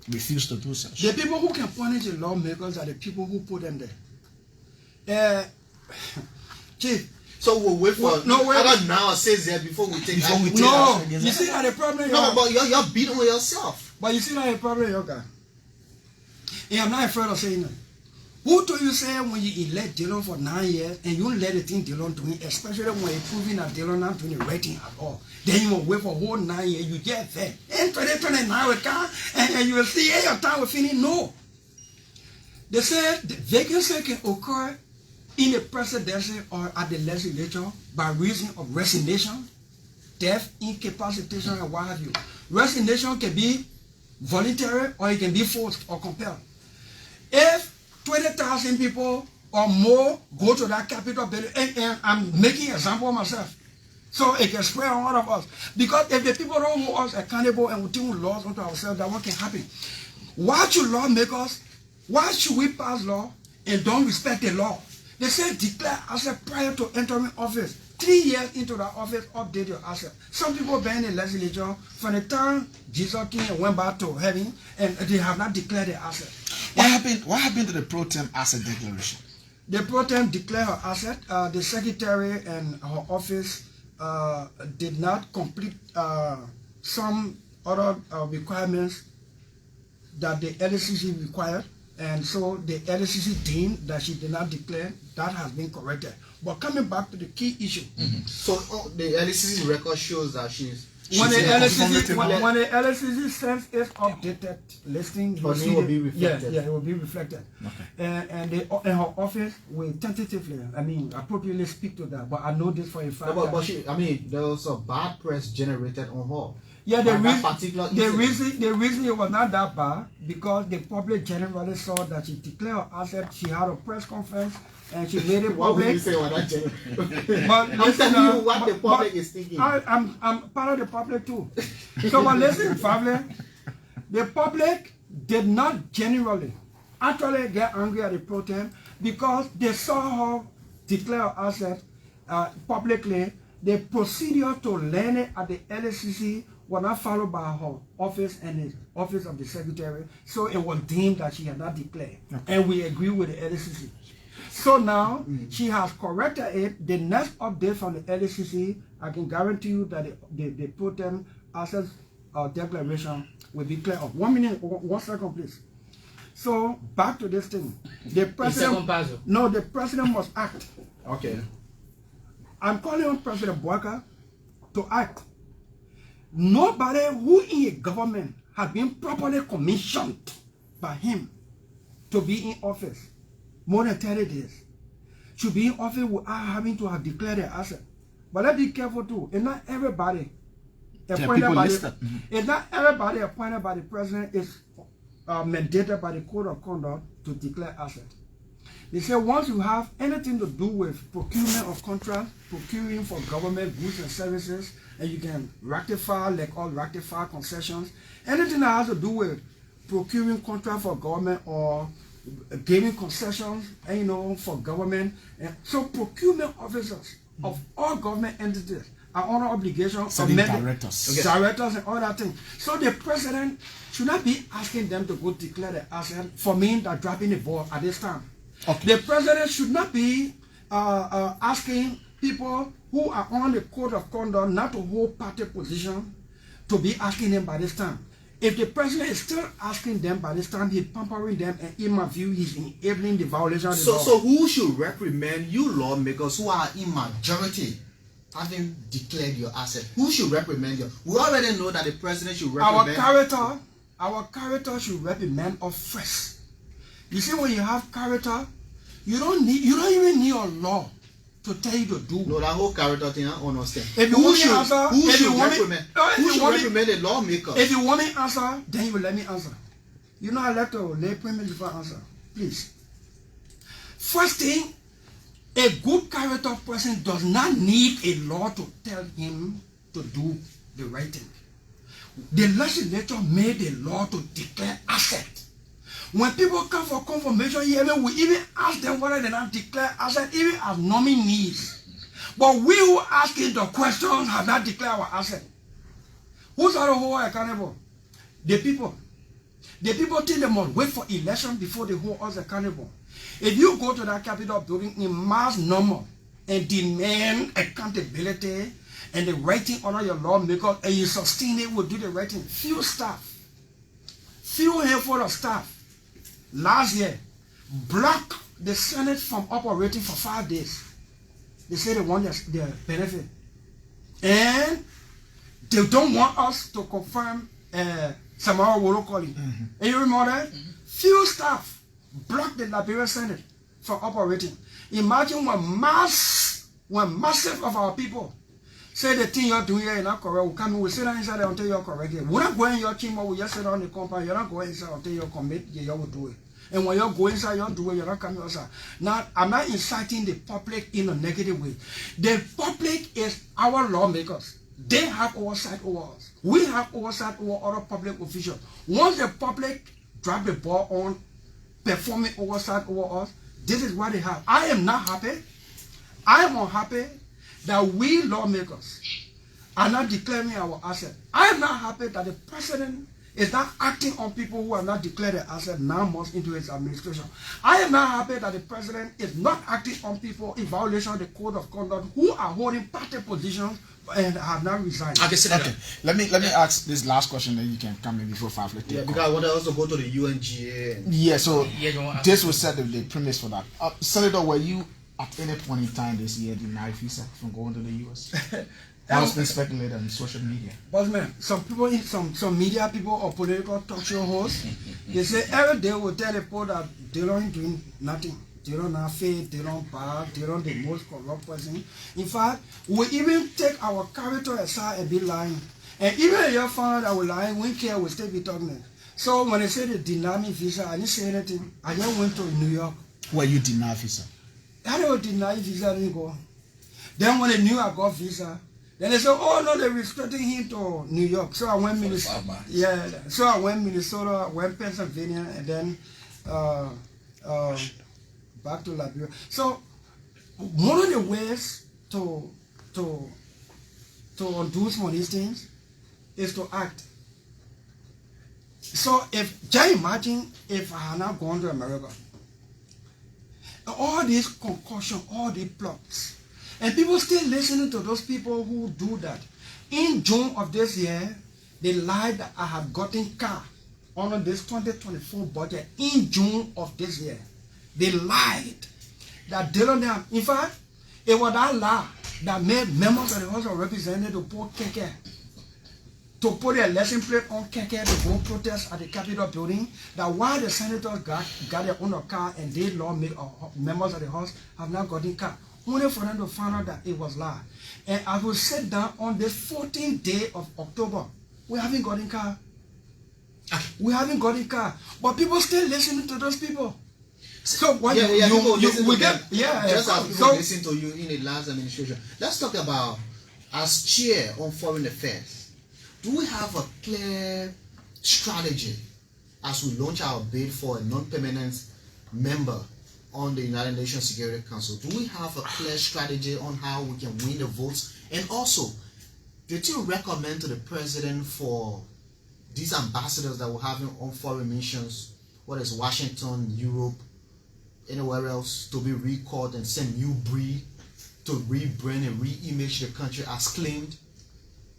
refuse to do such. The people who can punish the lawmakers are the people who put them there. Chief. So we'll wait for other now says there before we take action. No, you see that the problem. No, but you're beating on yourself. But you see that the problem, yoga. And I'm not afraid of saying that. Who told you say when you elect Dillon for 9 years and you don't let the thing Dillon doing, especially when you're proving that Dillon not doing the right thing at all, then you will wait for a whole 9 years, you get there. And 2029 will come and you will see, hey, your time will finish. No. They said the vacancy can occur in the presidency or at the legislature by reason of resignation, death, incapacitation, and what have you. Resignation can be voluntary or it can be forced or compelled. If 20,000 people or more go to that Capitol building, and I'm making an example of myself, so it can spread on all of us. Because if the people don't hold us accountable and we think laws onto ourselves, that what can happen? Why should lawmakers, why should we pass law and don't respect the law? They say declare asset prior to entering office. 3 years into the office, update your asset. Some people been in the legislature from the time Jesus came and went back to heaven, and they have not declared the asset. What happened to the pro tem asset declaration? The pro tem declared her asset. The secretary and her office did not complete some other requirements that the LACC required, and so the LACC deemed that she did not declare. That has been corrected. But coming back to the key issue. So the LACC record shows that she's when the LACC sends its updated listing, it will be reflected. Yeah, it will be reflected. Okay. And her office will tentatively, appropriately speak to that. But I know this for a fact. But there was a bad press generated on her. Yeah, the reason it was not that bad because the public generally saw that she declared her asset. She had a press conference and she made it public. What would you say on that general? But I'm telling you what the public is thinking. I'm part of the public too. So but listen, family, the public did not generally actually get angry at the protest because they saw her declare her asset publicly. The procedure to learn it at the LSCC was not followed by her office and the office of the secretary, so it was deemed that she had not declared. Okay. And we agree with the LSCC. So now she has corrected it. The next update from the LSCC, I can guarantee you that the protest assets declaration will be clear up. 1 minute, 1 second, please. So back to this thing. The president, no, the president must act. Okay. I'm calling on President Boaka to act. Nobody who in a government has been properly commissioned by him to be in office more than 30 days should be in office without having to have declared their asset. But let's be careful too. It's not everybody appointed by it's not everybody appointed by the president is mandated by the code of conduct to declare asset. They say once you have anything to do with procurement of contracts, procuring for government goods and services, and you can rectify, like all rectify concessions, anything that has to do with procuring contract for government or giving concessions, and, you know, for government. And so procurement officers of all government entities are under obligation of directors and all that thing. So the president should not be asking them to go declare the asset for me that dropping the ball at this time. Okay. The president should not be asking people who are on the code of conduct not to hold party position to be asking them by this time. If the president is still asking them by this time, he's pampering them, and in my view, he's enabling the violation of the law. So who should reprimand you lawmakers who are in majority having declared your asset? Who should reprimand you? We already know that the president should reprimand. Our character should reprimand us first. You see, when you have character, you don't even need a law to tell you to do. No, that whole character thing, I don't understand. If you want me answer, who should reprimand the lawmaker? If you want me answer, then you will let me answer. You know I like to lay premise before I answer. Please. First thing, a good character person does not need a law to tell him to do the right thing. The legislature made a law to declare asset. When people come for confirmation hearing, we even ask them whether they not declare asset, even as nominees. But we who asking the questions have not declared our asset. Who's are the whole accountable? The people. The people think they must wait for election before they hold us accountable. If you go to that Capitol building in mass number and demand accountability and the right thing under your lawmakers, and you sustain it, will do the right thing. Few staff, few handful of staff last year blocked the Senate from operating for 5 days. They say they want their benefit, and they don't want us to confirm Samara Wolo calling. And you remember that? Few staff blocked the Liberia Senate from operating. Imagine when massive of our people say the thing you're doing here is not correct. We come in, we sit down inside there until you're correct. We're not going in your chamber, we just sit down in the compound. You're not going inside until you're committed, you will do it. And when you're going inside, you're doing it, you're not coming outside. Now, I'm not inciting the public in a negative way. The public is our lawmakers. They have oversight over us. We have oversight over other public officials. Once the public drop the ball on performing oversight over us, this is what they have. I am not happy. I am unhappy that we lawmakers are not declaring our asset. I am not happy that the president is not acting on people who have not declared their asset 9 months into his administration. I am not happy that the president is not acting on people in violation of the code of conduct who are holding party positions and have not resigned. Okay. Let me ask this last question, then you can come in before 5. Yeah, because I want to also go to the UNGA. Yeah, so this will set the premise for that. Senator, were you at any point in time this year denied visa from going to the US? That's been speculated on social media. But man, some people, some media people or political talk show hosts, they say every day we tell the people that they don't do nothing. They don't have faith, they don't bad, they don't the most corrupt person. In fact, we even take our character aside and be lying. And even if you're found that we're lying, we care, we still be talking. So when they say they deny me visa, I didn't say anything. I just went to New York. Where you deny visa? I don't deny visa, I didn't go. Then when they knew I got visa, Then they said, oh no, they're restricting him to New York. So I went Minnesota. Yeah, so I went Minnesota, went Pennsylvania, and then back to Liberia. So one of the ways to undo some of these things is to act. So just imagine if I had not gone to America, all these concussions, all these plots, and people still listening to those people who do that. In June of this year, they lied that I had gotten car under this 2024 budget. In June of this year, they lied that Dillon. In fact, it was that lie that made members of the House of Representatives to put KK, to put their lesson plate on KK to go protest at the Capitol building. That while the senators got their own car and they members of the House have not gotten car. Only for them to find out that it was lie. And I will sit down on the 14th day of October. We haven't gotten car. We haven't gotten car. But people still listening to those people. So what just as people listen to you in the last administration. Let's talk about, as chair on foreign affairs, do we have a clear strategy as we launch our bid for a non-permanent member on the United Nations Security Council? Do we have a clear strategy on how we can win the votes? And also, did you recommend to the president for these ambassadors that we're having on foreign missions, whether it's Washington, Europe, anywhere else, to be recalled and send new breed to rebrand and re-image the country as claimed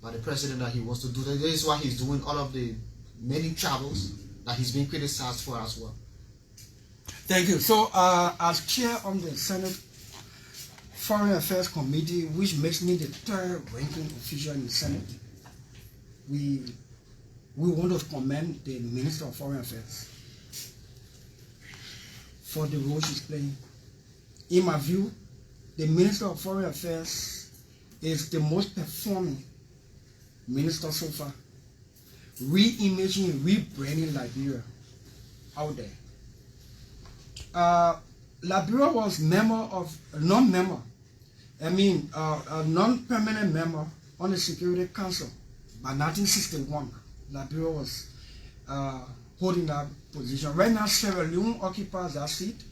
by the president that he wants to do that? This is why he's doing all of the many travels that he's being criticized for as well. Thank you. So, as chair of the Senate Foreign Affairs Committee, which makes me the third ranking official in the Senate, we want to commend the Minister of Foreign Affairs for the role she's playing. In my view, the Minister of Foreign Affairs is the most performing minister so far, re-imaging and rebranding Liberia out there. Liberia was a non-permanent member on the Security Council. By 1961, Liberia was holding that position. Right now, Sierra Leone occupies that seat,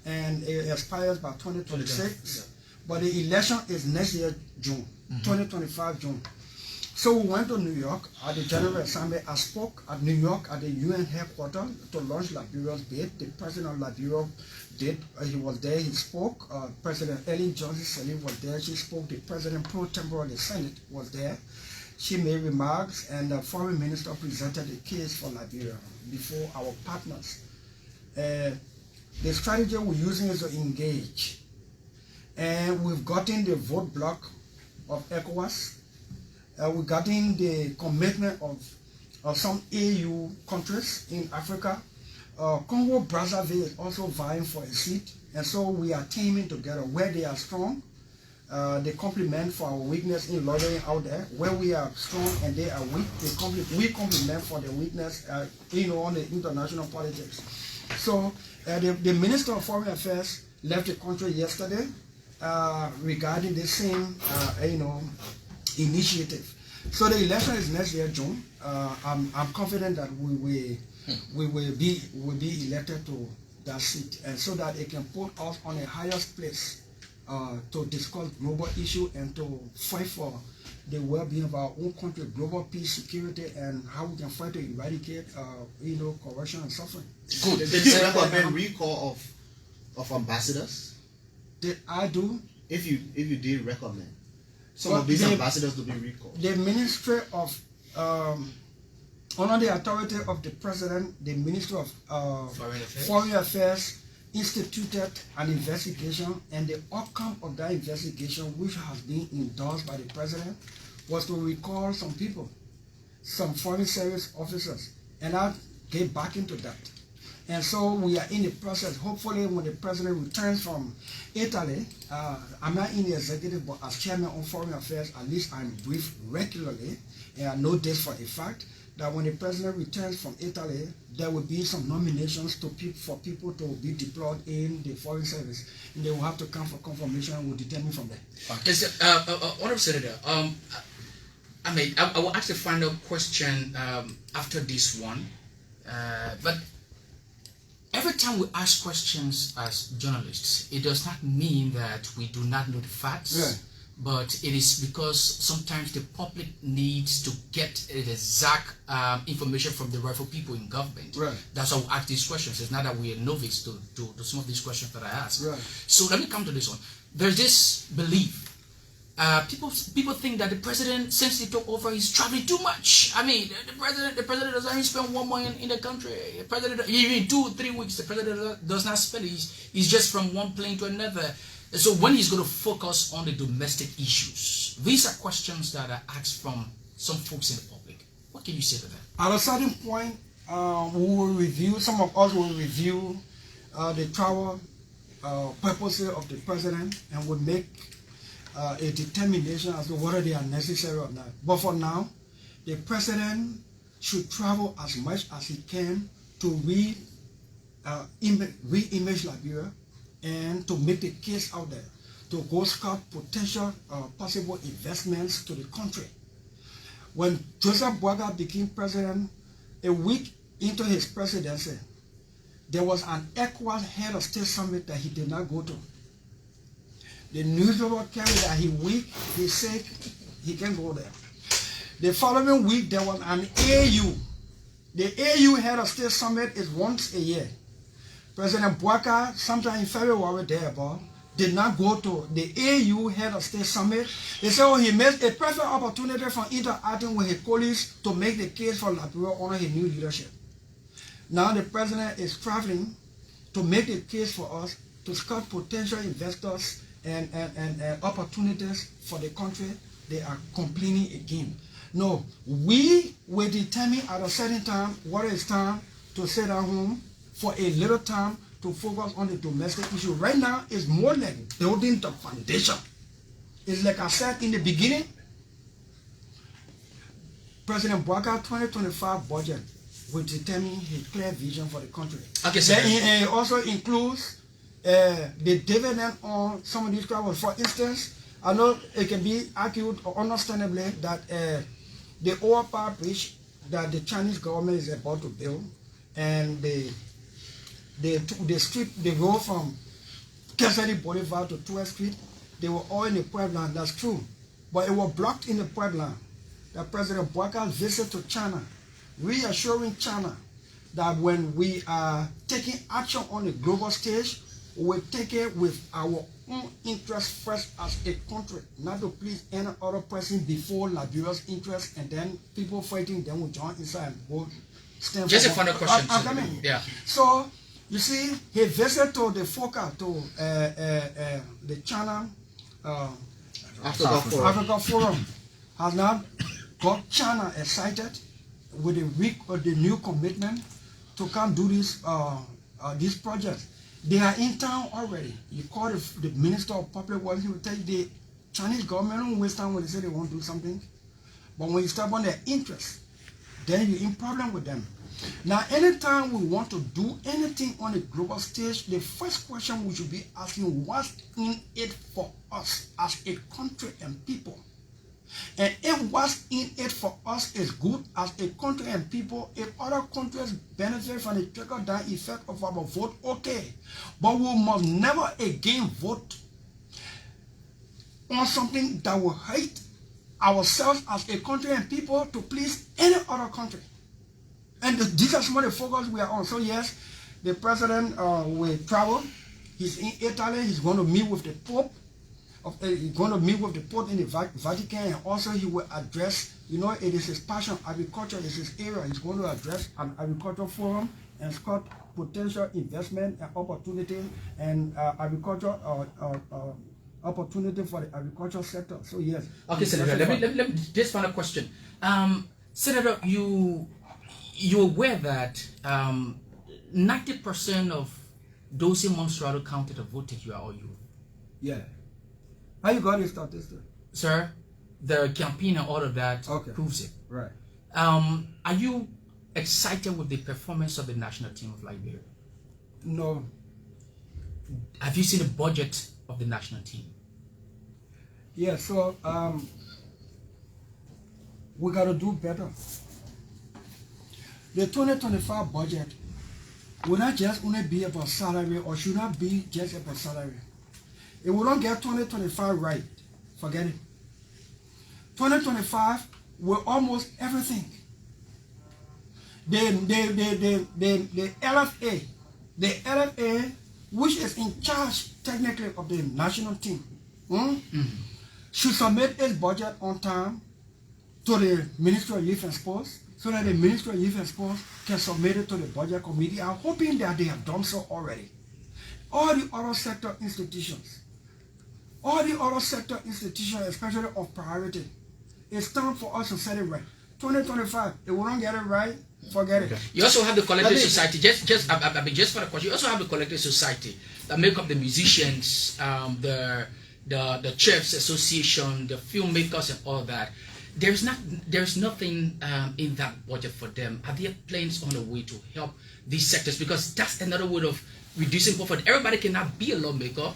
and it expires by 2026. But the election is next year, June, 2025 June. So we went to New York at the General Assembly. I spoke at New York at the UN headquarters to launch Liberia's bid. The president of Liberia did. He was there. He spoke. President Ellen Johnson Sirleaf was there. She spoke. The president pro tempore of the Senate was there. She made remarks, and the foreign minister presented the case for Liberia before our partners. The strategy we're using is to engage, and we've gotten the vote block of ECOWAS. We've gotten the commitment of some AU countries in Africa. Congo Brazzaville is also vying for a seat, and so we are teaming together. Where they are strong, they complement for our weakness in loitering out there. Where we are strong and they are weak, we complement for the weakness on the international politics. So the Minister of Foreign Affairs left the country yesterday regarding the same initiative. So the election is next year, June. I'm confident that we will be elected to that seat, and so that it can put us on a highest place to discuss global issue and to fight for the well-being of our own country, global peace, security, and how we can fight to eradicate corruption and suffering. Good. Did you recommend recall of ambassadors? Did I do? If you did recommend some of these ambassadors to be recalled. The Ministry of under the authority of the President, the Ministry of Foreign Affairs instituted an investigation, and the outcome of that investigation, which has been endorsed by the President, was to recall some people, some foreign service officers, and I'll get back into that. And so we are in the process. Hopefully when the President returns from Italy, I'm not in the executive, but as chairman on foreign affairs, at least I'm briefed regularly, and I know this for a fact, that when the president returns from Italy, there will be some nominations for people to be deployed in the foreign service, and they will have to come for confirmation and will determine from there. Honorable Senator, I will ask a final question after this one, but every time we ask questions as journalists, it does not mean that we do not know the facts. Yeah. But it is because sometimes the public needs to get the exact information from the rightful people in government. Right. That's why we ask these questions. It's not that we are novice to some of these questions that I ask. Right. So let me come to this one. There's this belief. People think that the president, since he took over, he's traveling too much. I mean, the president doesn't even spend 1 month in the country. The president, even 2 or 3 weeks, the president does not spend. He's just from one plane to another. So when he's going to focus on the domestic issues, these are questions that are asked from some folks in the public. What can you say to that? At a certain point, we will review, some of us will review the travel purposes of the president and will make a determination as to whether they are necessary or not. But for now, the president should travel as much as he can to re-image Liberia and to make the case out there, to go scout potential possible investments to the country. When Joseph Boaga became president, a week into his presidency, there was an ECOWAS head of state summit that he did not go to. The newspaper carried that he's sick, he can't go there. The following week, there was an AU. The AU head of state summit is once a year. President Boaga, sometime in February thereabout, did not go to the AU head of state summit. They said, he missed a perfect opportunity for interacting with his colleagues to make the case for Liberia under his new leadership. Now the president is traveling to make the case for us to scout potential investors and opportunities for the country. They are complaining again. No, we will determine at a certain time what is time to sit at home for a little time to focus on the domestic issue. Right now, it's more like building the foundation. It's like I said in the beginning, President Boaga 2025 budget will determine his clear vision for the country. Okay, so then it also includes the dividend on some of these travels. For instance, I know it can be argued or understandably that the overpass bridge that the Chinese government is about to build and the road from Kesari Boulevard to 12th Street, they were all in the Puebla, that's true. But it was blocked in the Puebla. That President Boaga's visit to China, reassuring China that when we are taking action on the global stage, we will take it with our own interest first as a country, not to please any other person before Liberia's interest, and then people fighting, then we join inside and go stand just for a final question. yeah. So, you see, he visited to the FOCA, to the China Africa Forum, has now got China excited with the new commitment to come do these projects. They are in town already. You call the Minister of Public Works, he will tell you the Chinese government don't waste time when they say they want to do something. But when you step on their interest, then you're in problem with them. Now, anytime we want to do anything on a global stage, the first question we should be asking, what's in it for us as a country and people? And if what's in it for us is good as a country and people, if other countries benefit from the trickle-down effect of our vote, okay. But we must never again vote on something that will hurt ourselves as a country and people to please any other country. And these are some of the focus we are on. So yes, the president will travel. He's in Italy. He's going to meet with the Pope. He's going to meet with the Pope in the Vatican, and also he will address, you know, it is his passion. Agriculture is his area. He's going to address an agricultural forum and scout potential investment and opportunity and agriculture opportunity for the agricultural sector. So yes. Okay, Senator. Let me just final question. Senator, you're aware that 90% of those in Montserrat County that voted you are all you. Yeah. How you got this statistic? Sir, the campaign and all of that Okay. proves it. Right. Are you excited with the performance of the national team of Liberia? No. Have you seen the budget of the national team? Yeah, so we got to do better. The 2025 budget will not just only be about salary, or should not be just about salary. If we don't get 2025 right, forget it. 2025 will almost everything. The LFA, which is in charge technically of the national team, should submit its budget on time to the Ministry of Youth and Sports, so that the Ministry of Youth and Sports can submit it to the budget committee. I'm hoping that they have done so already. All the other sector institutions, especially of priority, it's time for us to set it right. 2025, if we don't get it right, forget it. You also have the collective society. Just for the question, you also have the collective society that make up the musicians, the chefs association, the filmmakers, and all that. There's nothing in that budget for them. Are there plans on the way to help these sectors? Because that's another way of reducing poverty. Everybody cannot be a lawmaker.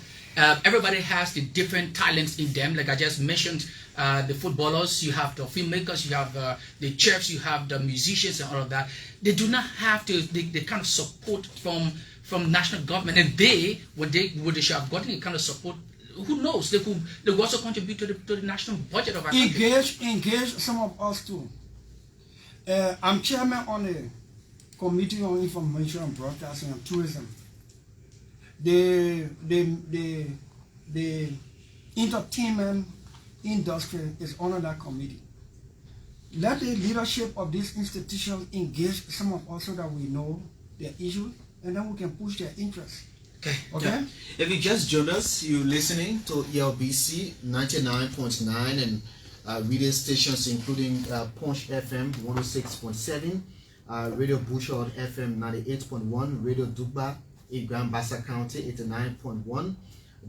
Everybody has the different talents in them. Like I just mentioned, the footballers, you have the filmmakers, you have the chefs, you have the musicians, and all of that. They do not have the kind of support from national government, and they should have gotten a kind of support. Who knows? They could also contribute to the national budget of our country. Engage some of us too. I'm chairman on the Committee on Information and Broadcasting and Tourism. The entertainment industry is under that committee. Let the leadership of these institutions engage some of us so that we know their issues, and then we can push their interests. Okay. Yeah. If you just joined us, you're listening to ELBC 99.9 and radio stations including Punch FM 106.7, Radio Bushard FM 98.1, Radio Dugba in Grand Bassa County 89.1,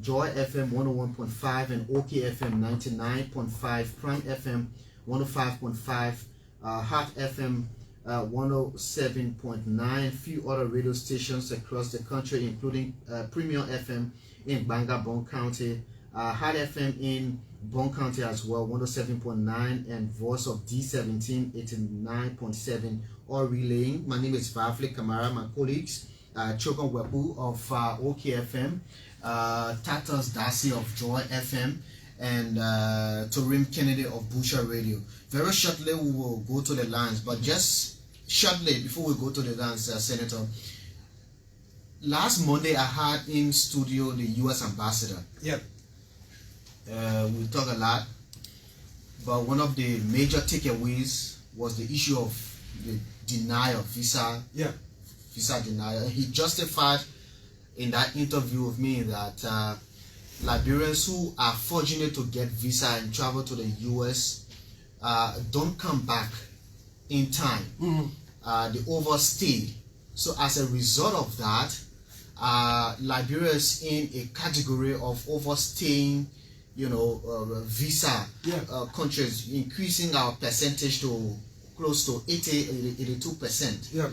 Joy FM 101.5, and OK FM 99.5, Prime FM 105.5, Heart FM 107.9, few other radio stations across the country, including Premium FM in Bangabong County, Heart FM in Bong County as well, 107.9, and Voice of D17, 89.7, all relaying. My name is Vafle Kamara, my colleagues, Chokon Webu of OKFM, Tatas Dasi of Joy FM, and Torim Kennedy of Busha Radio. Very shortly we will go to the lines, but just shortly before we go to the lines, Senator, last Monday I had in studio the U.S. ambassador. Yep. We talk a lot, but one of the major takeaways was the issue of the denial, visa denial. He justified in that interview with me that Liberians who are fortunate to get visa and travel to the U.S. Don't come back in time. They overstay. So as a result of that, Liberia is in a category of overstaying, visa countries, increasing our percentage to close to 82%. Yeah.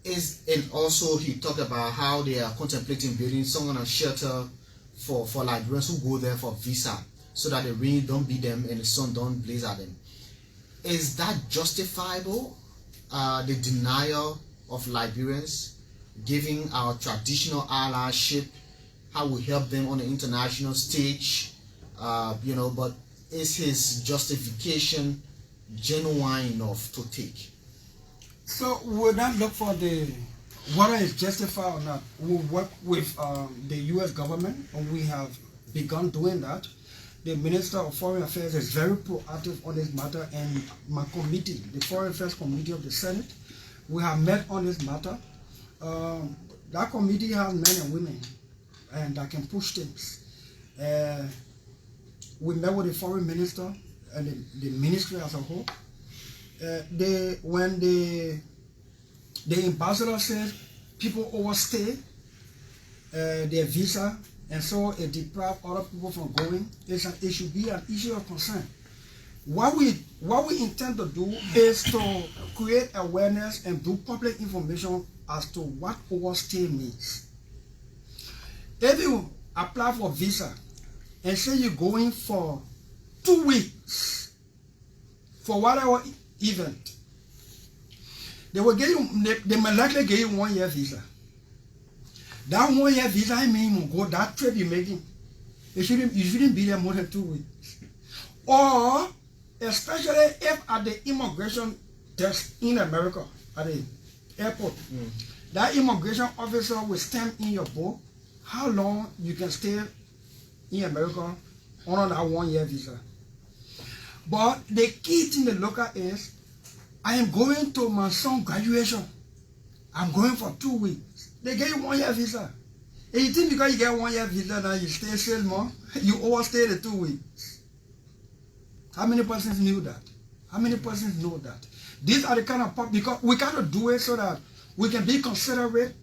And also he talked about how they are contemplating building some kind of shelter for Liberians who go there for visa, so that the rain don't beat them and the sun don't blaze at them. Is that justifiable? The denial of Liberians, giving our traditional allyship, how we help them on the international stage, but is his justification genuine enough to take? So we will not look for whether it's justified or not. We'll work with the U.S. government, and we have begun doing that. The Minister of Foreign Affairs is very proactive on this matter, and my committee, the Foreign Affairs Committee of the Senate, we have met on this matter. That committee has men and women, and that can push things. We met with the Foreign Minister and the ministry as a whole. When the ambassador said people overstay their visa, and so it deprives other people from going, it should be an issue of concern. What we intend to do is to create awareness and do public information as to what overstay means. If you apply for visa and say you're going for 2 weeks for whatever event, they will give you, they might likely give you 1 year visa. That 1 year visa, I mean, you go that trip you're making. You shouldn't be there more than 2 weeks. Or, especially if at the immigration desk in America, at the airport, that immigration officer will stamp in your book how long you can stay in America on that 1 year visa. But the key thing to look at is, I am going to my son's graduation. I'm going for 2 weeks. They give you 1 year visa. And you think because you get 1 year visa now you stay 6 months, you overstay the 2 weeks. How many persons knew that? How many persons know that? These are the kind of, because we got to do it so that we can be considerate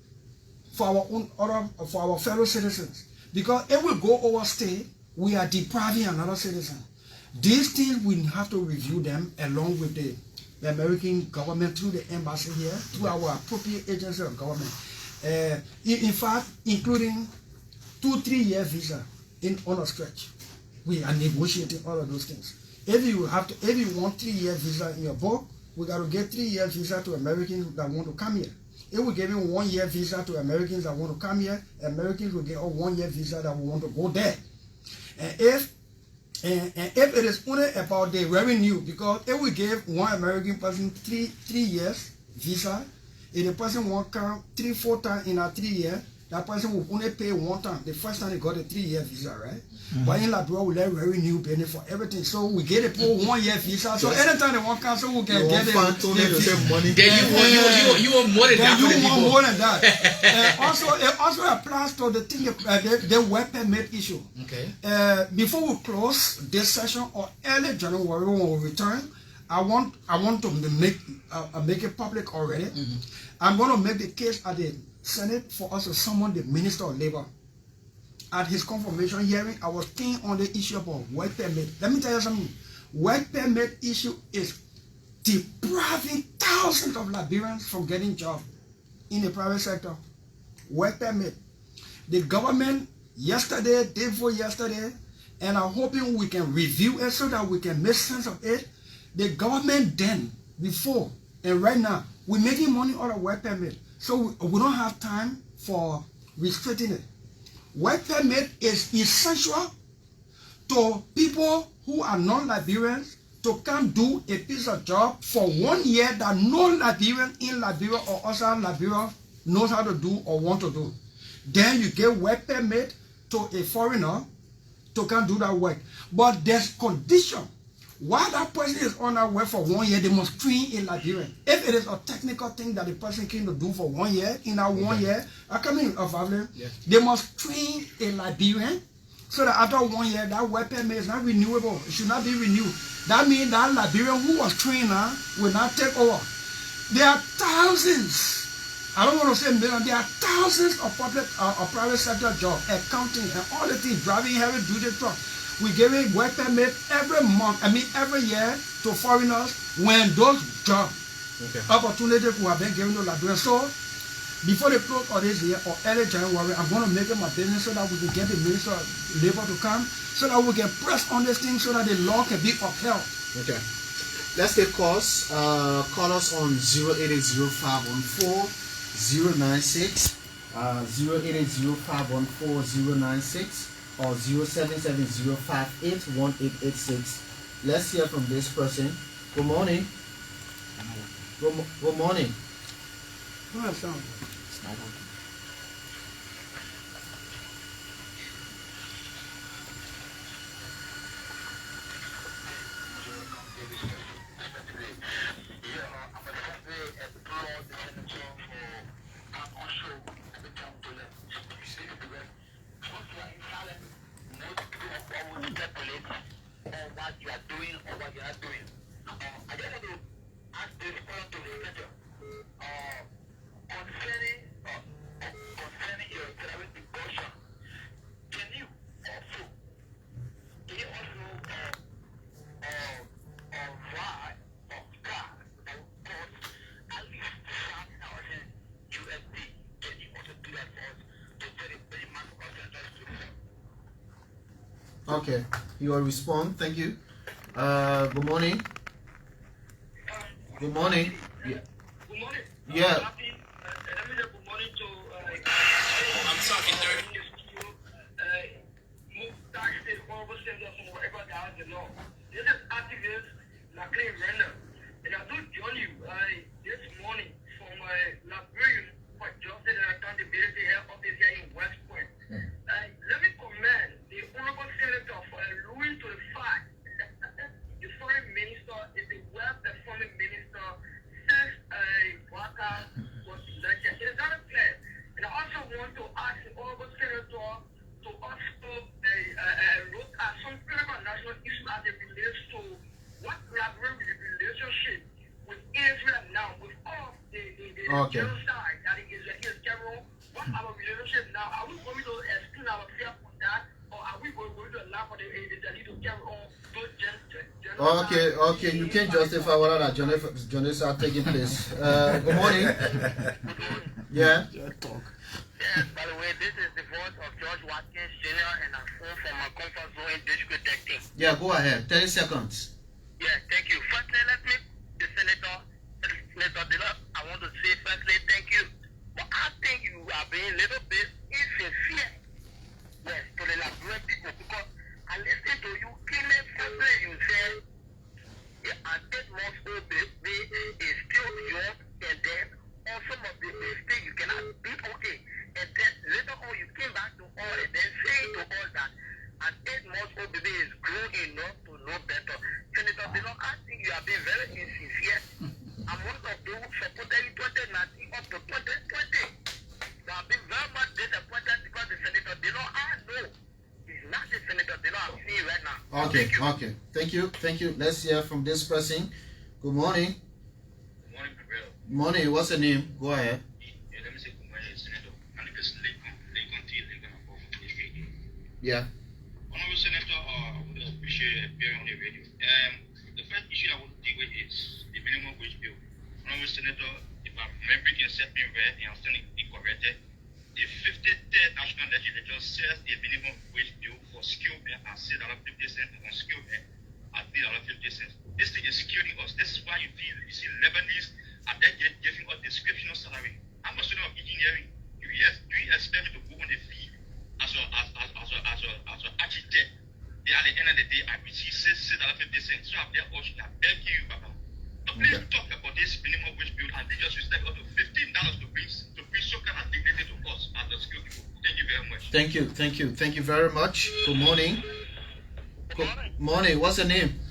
for our own for our fellow citizens. Because if we go overstay, we are depriving another citizen. These things we have to review them along with the American government through the embassy here, through our appropriate agency of government. In fact, including 2-3 year visa on a stretch. We are negotiating all of those things. If you want 3 year visa in your book, we got to get 3 year visa to Americans that want to come here. If we give him 1 year visa to Americans that want to come here, Americans will get a 1 year visa that will want to go there. And if it is only about the revenue, because if we give one American person three years visa, if the person won't come 3-4 times in a 3 year, that person will only pay 1 time. The first time they got a 3 year visa, right? But in Liberia, we let revenue pay for everything. So we get a poor 1 year visa. So anytime they want come, so we can get it. Money. Then you want more than that. You want more than that. It also applies to the thing, the work permit issue. Okay. Before we close this session or early January when we return, I want to make it public already. I'm going to make the case at the Senate for us to summon the Minister of Labor. At his confirmation hearing, I was keen on the issue of work permit. Let me tell you something. Work permit issue is depriving thousands of Liberians from getting jobs in the private sector. Work permit. The government yesterday, day before yesterday, and I'm hoping we can review it so that we can make sense of it. The government then, before, and right now, we're making money out of work permit. So we don't have time for restricting it. Work permit is essential to people who are non-Liberians to come do a piece of job for 1 year that no Liberian in Liberia or outside Liberia knows how to do or want to do. Then you give work permit to a foreigner to come do that work. But there's condition. While that person is on that work for 1 year, they must train a Liberian. If it is a technical thing that the person came to do for 1 year, in that 1 year, they must train a Liberian so that after 1 year, that work permit is not renewable. It should not be renewed. That means that Liberian who was trained now will not take over. There are thousands, I don't want to say millions, there are thousands of public or private sector jobs, accounting and all the things, driving heavy duty trucks. We give it work permit every month, every year to foreigners when those job opportunities who have been given to Liberians. So, before the close of this year or early January, I'm going to make it my business so that we can get the Minister of Labor to come, so that we can press on this thing so that the law can be upheld. Okay. Let's take calls. Call us on 080-514-096, 080-514-096. or 0770581886. Let's hear from this person. Good morning. Good morning. It's not working. Concerning Okay, you will respond. Thank you. Good morning. Good morning. Yeah. Good morning. Yeah. Good morning to I'm talking dirty. This is activist Laclay Renner. And I do join you this morning from Liberian for Justice and Accountability Health Office here in West Point. Let me commend the Honorable Senator for alluding to the fact that the foreign minister is a well-performing minister since WACA was elected. It is not clear. And I also want to ask the Honorable Senator to also look at some critical national issues as it relates to what Liberian relationship with Israel now, with all the genocide that is against Israel. What our relationship now? Are we going to exclude ourselves from that, or are we going to allow for the Israeli to carry on those genocide? Okay, you can't justify what that genocides are taking place. Good morning. Yeah. Yes, by the way, this is the voice of George Watkins Jr. and I'm phone from my comfort zone in District 13. Yeah, go ahead. 30 seconds. Yeah, thank you. Firstly, let me, the Senator Dillon, I want to say firstly, thank you. But I think you are being a little bit insincere, yes, to the Liberian people, because I listened to you killing firstly, you said, yeah, and 8 months old baby is still young, and then on some of the mistakes you cannot be okay. And then later on you came back to all and then saying to all that an 8 months old baby is grown enough to know better. Senator Dillon, I think you have been very insincere. I'm one of those who supported you 2019 up to 2020. So I've been very much disappointed because the Senator Dillon I know is not the Senator Dillon I'm seeing right now. Okay. Thank you. Let's hear from this person. Good morning. Good morning, Gabriel. Good morning. What's your name? Go ahead. Let me say good morning, Senator. My name is Lincoln T. Lincoln District. Yeah. Honorable Senator, I would appreciate appearing on the radio. The first issue I want to deal with is the minimum wage bill. Honorable Senator, if I'm remembering and set me right and I'm still incorrected, the 53rd National Legislature says a minimum wage bill for skilled men at $6.50 and unskilled men at $3.50. This thing is killing us. This is why you see Lebanese are then giving us descriptional salary. I'm a student of engineering. Do you expect me to go on the field as an architect? At the end of the day, I receive $6.50. So I'm there, I beg you, Papa. Please talk about this minimum wage bill and they just respect up to $15 to bring some kind of dignity to us as a skilled people. Thank you very much. Thank you very much. Good morning. Good morning. What's your name?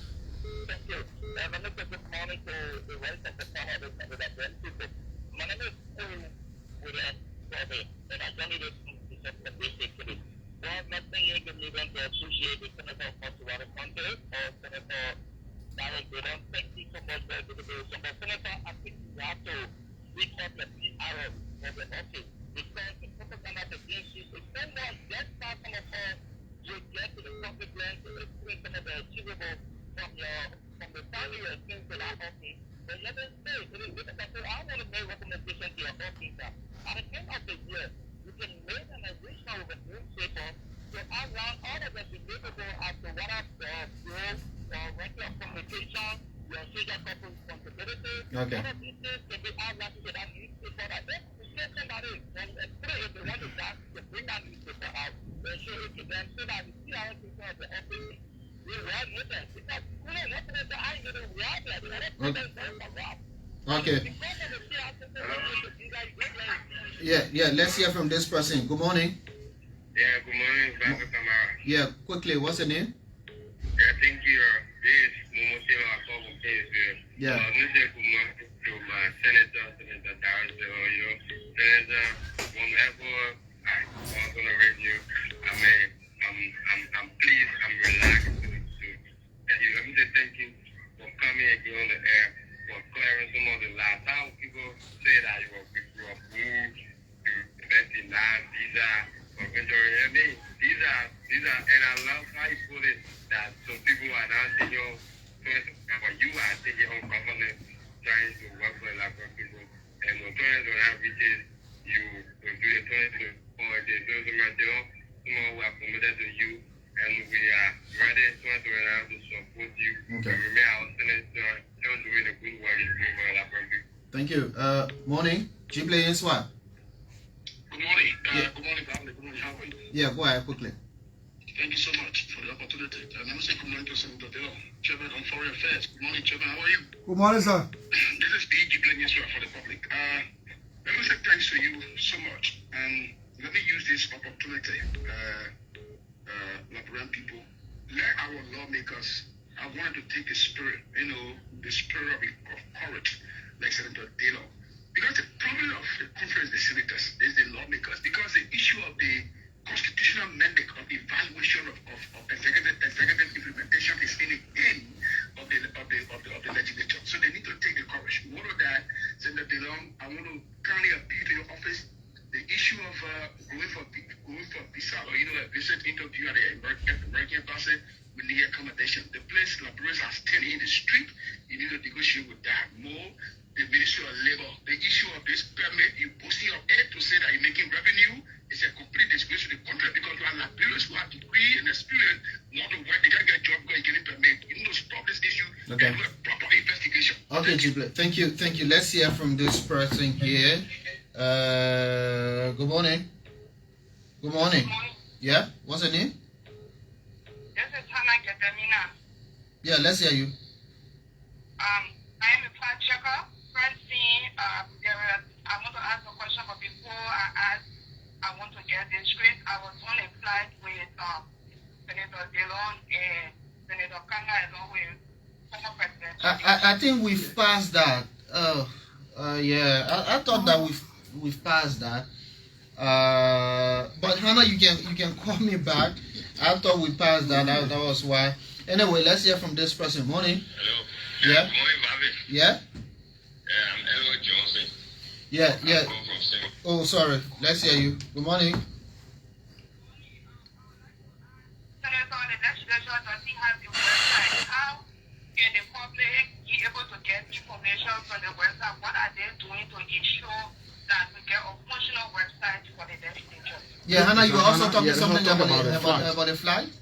Thank you. Good morning to the voice of the power of the people. My name is with and I joined this today. Well, not saying you can even to appreciate the Senator of Water County or Senator Darius Dillon. Thank you so much for the debate. But Senator, I think you have to reach out the PRO for the office because the propaganda against you is so much. Let's start some of us you get to the public land to explain some of the achievable from the family or things to our office. But let us say, it is difficult. So I want to make recommendations to your office. At the end of the year, you can make an additional with a newspaper to outline all of the deliverable as to what are the skills or regular communication, your social corporate responsibility. Okay. All of these things can be outlined to that newspaper. That if you say somebody, and especially if they want to start to bring that newspaper out, and show it to them so that you see how people at the office will run with it. Because we don't want to say, I ain't going to react like that. Okay. Yeah, let's hear from this person. Good morning. Yeah, good morning, Dr. Tamara. Yeah, quickly, what's your name? Yeah, thank you. This is Momosilo Akobo Kingsville. Yeah. Mr. Kumar to my Senator Darius Dillon, Senator, whenever I was on the radio, I'm pleased, I'm relaxed to and you. Let me say thank you for coming and getting on the air, for clearing some of the lies. How people say that you were moved to investing visa or venturing. I mean, these are, and I love how you put it that some people are not taking your or you are taking your own government trying to work for like people, and when 2020 reaches, you will do the 2024, they do some of who are committed to you, and we are Thank you. Morning. Jible Inswa. Good morning. Good morning, family. Good morning. How are you? Yeah, go ahead quickly. Thank you so much for the opportunity. And I'm saying good morning to Senator Dillon, Chairman on Foreign Affairs. Good morning, Chairman. How are you? Good morning, sir. This is the Jible Inswa for the public. Let me say thanks to you so much. And let me use this opportunity, Liberian people, let our lawmakers, I wanted to take the spirit, the spirit of courage, like Senator Dillon. Because the problem of the conference, the senators, is the lawmakers. Because the issue of the constitutional mandate of evaluation of executive implementation is in the end of the legislature. So they need to take the courage. More of that, Senator Dillon, I want to kindly appeal to your office. The issue of going for visa, or a recent interview at the American embassy, we need accommodation. The place Liberians are standing in the street, you need to negotiate with that more. The Ministry of Labor, the issue of this permit, you posting your head to say that you're making revenue, is a complete disgrace to the country because you are Liberians who have degree and experience, want to work, they can't get a job, go and get a permit. You need to stop this issue and do a proper investigation. Okay, Jible. Thank you. Let's hear from this person here. Good morning. Good morning. Yeah, what's your name? This is Hannah Katamina. Yeah, let's hear you. I am a fact checker. Firstly, I want to ask a question, but before I ask, I want to get this straight. I was on a flight with Senator Dillon and Senator Kanga along with former President. I think we've passed that. Yeah, I thought that we've passed that. But Hannah, you can call me back. I thought we passed that. That was why. Anyway, let's hear from this person. Morning. Hello. Yeah. Good morning, Bobby. Yeah. I'm Edward Johnson. Yeah. I'm from Singapore. Oh, sorry. Let's hear you. Good morning. Senator, the legislature doesn't have the website. How can the public be able to get information from the website? What are they doing to ensure that we get a functional website for the legislature? Yeah, Hannah, you were also talking yeah, something talk about about the flight?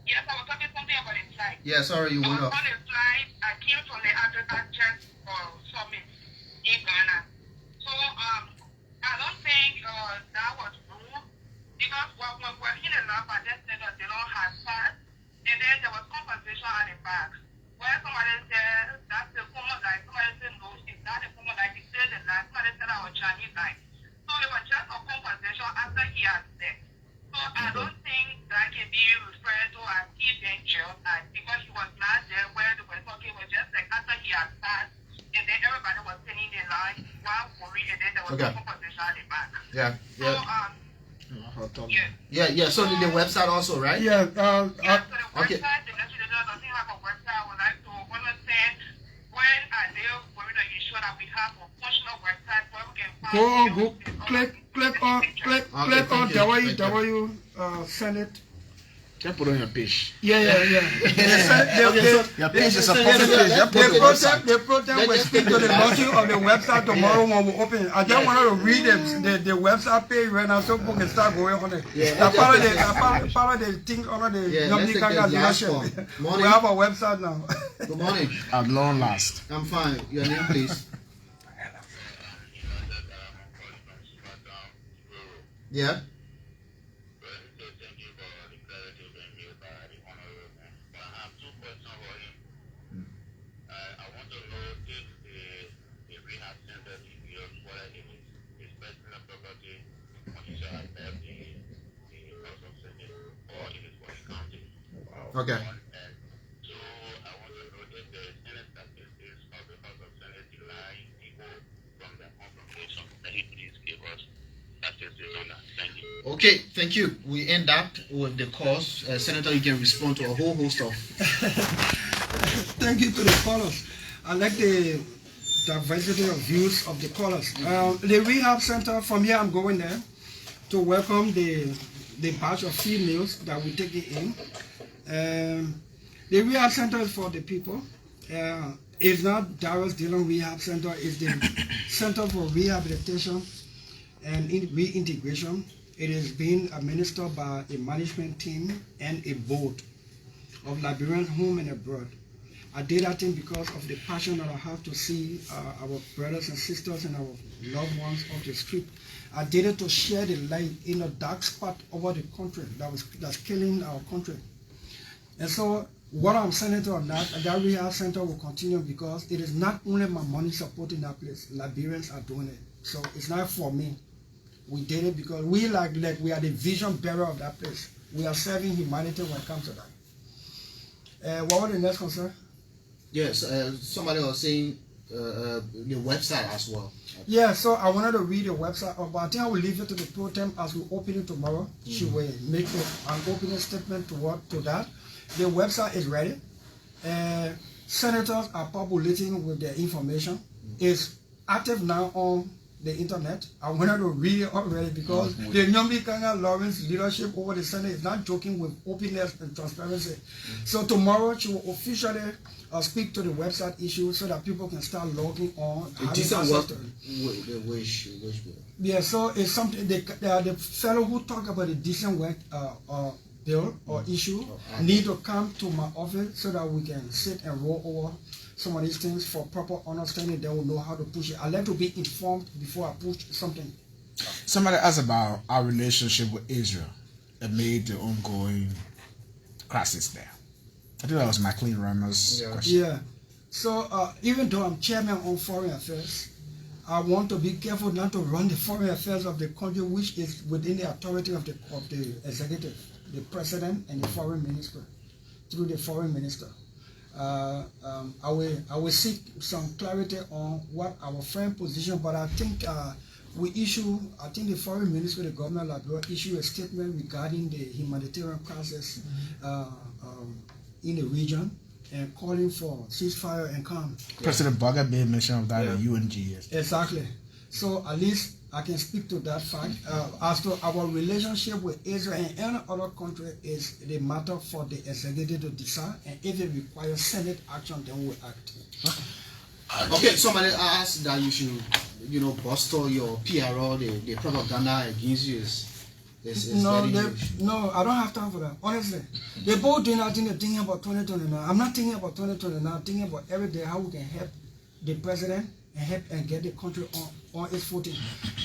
Yes, I was talking something about the flight. Yeah, sorry, you I went was off. on a flight. I came from the African Church Summit in Ghana. So I don't think that was rude because when we were in the lab, I just said that they don't have passed, and then there was conversation at the back where somebody said that's the former life. Somebody said no, it's not the former life. He said the life. Somebody said our Chinese life. So it was just a conversation after he had said. So I don't think that can be referred to as he being jailed because he was not there where they were talking. It was just like after he had passed, and then everybody was sitting in line while worried, and then there was a conversation at the back. Yeah. So Yeah. So the website also, right? Yeah. so the Okay. website, the legislature doesn't have a website. I would like to understand when are they going to ensure that we have a functional website where we can find Click on WATCH Senate. Just put on your page. Yeah. Your page is a public page. Just put the website. The protest will speak to the launching of the website tomorrow when we open. I just wanted to read the website page right now so people can start going on it. That's part of the thing under the let's take the last call. we Morning. have a website now. Good morning. At long last. I'm fine. Your name, please. Yeah. Okay. So I want to know if the Senate statistics of the House of Senate lie people from the confrontation. Can you please give us statistics on that? Thank you. Okay, thank you. We end that with the cause. Senator, you can respond to a whole host of. Thank you to the callers. I like the diversity of views of the callers. The rehab center, from here I'm going there to welcome the batch of females that we take it in. The rehab center is for the people. It's not Darius Dillon Rehab Center, it's the Center for Rehabilitation and Reintegration. It is being administered by a management team and a board of Liberian home and abroad. I did that thing because of the passion that I have to see our brothers and sisters and our loved ones off the street. I did it to share the light in a dark spot over the country that's killing our country. And so what I'm saying to that rehab center will continue because it is not only my money supporting that place. Liberians are doing it. So it's not for me. We did it because we we are the vision bearer of that place. We are serving humanity when it comes to that. What was the next concern? Yes, somebody was saying the website as well. Yeah, so I wanted to read the website, but I think I will leave it to the pro tem as we open it tomorrow. She will make an opening statement to that. The website is ready. Senators are populating with their information. It's active now on the internet. I wanted to read it already because the Nyombi Kanga Lawrence leadership over the Senate is not joking with openness and transparency. So tomorrow she will officially speak to the website issue so that people can start logging on. Yeah, so it's something, the fellow who talked about the decent work bill or issue need to come to my office so that we can sit and roll over some of these things for proper understanding. They will know how to push it. I like to be informed before I push something. Somebody asked about our relationship with Israel amid the ongoing crisis there. I think that was McLean Ramos' question. Yeah. So even though I'm chairman on foreign affairs, I want to be careful not to run the foreign affairs of the country, which is within the authority of the executive, the president and the foreign minister, through the foreign minister. I will seek some clarity on what our firm position, but I think I think the foreign minister, the governor of Liberia, issued a statement regarding the humanitarian crisis in the region and calling for ceasefire and calm. President Bugger made mention of that at UNG. Exactly. So at least I can speak to that fact. As to our relationship with Israel and any other country is the matter for the executive to decide, and if it requires Senate action, then we'll act. Okay, somebody asked that you should, bolster your PRO, the propaganda against you. No, I don't have time for that. Honestly, they both doing that thing. They're thinking about 2029. I'm not thinking about 2029. I'm thinking about every day how we can help the president and help and get the country on its footing.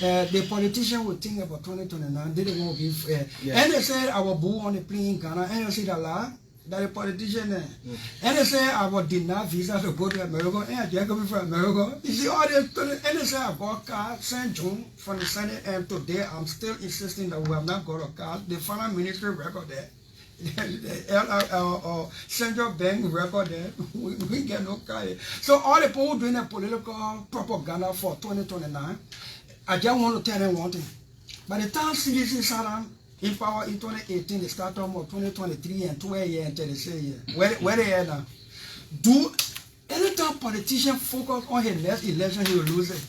The politician will think about 2029. They don't want to give. And they said I will boo on the plane in Ghana. And they say that the politician and they say I will deny visa to go to America. And they're coming from America. You see all this. And they say I bought car St. June from the Senate. And today I'm still insisting that we have not got a car. The finance ministry record there. The central bank record there. We get no car. So all the people doing a political propaganda for 2029, I just want to tell them one thing. By the time CDC sat down in power in 2018, they start talking about 2023 and 12 years until they say where they are now. Anytime politician focus on his next election, he will lose it.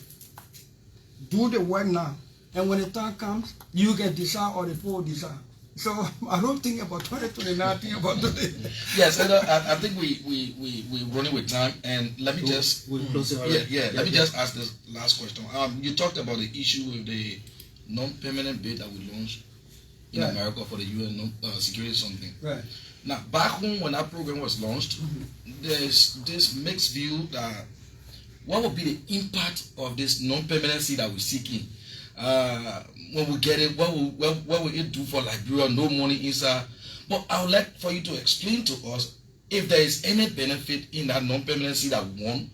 Do the work now. And when the time comes, you can decide or the people decide. So I don't think about 2029, I think about today. Yes, I think we're running with time, and let me just let me just ask this last question. You talked about the issue with the non-permanent bid that we launched in America for the UN security something. Right. Now back home when that program was launched, there's this mixed view that what would be the impact of this non-permanency that we're seeking? When we get it, what will it do for Liberia? No money inside. But I would like for you to explain to us if there is any benefit in that non-permanency that we want,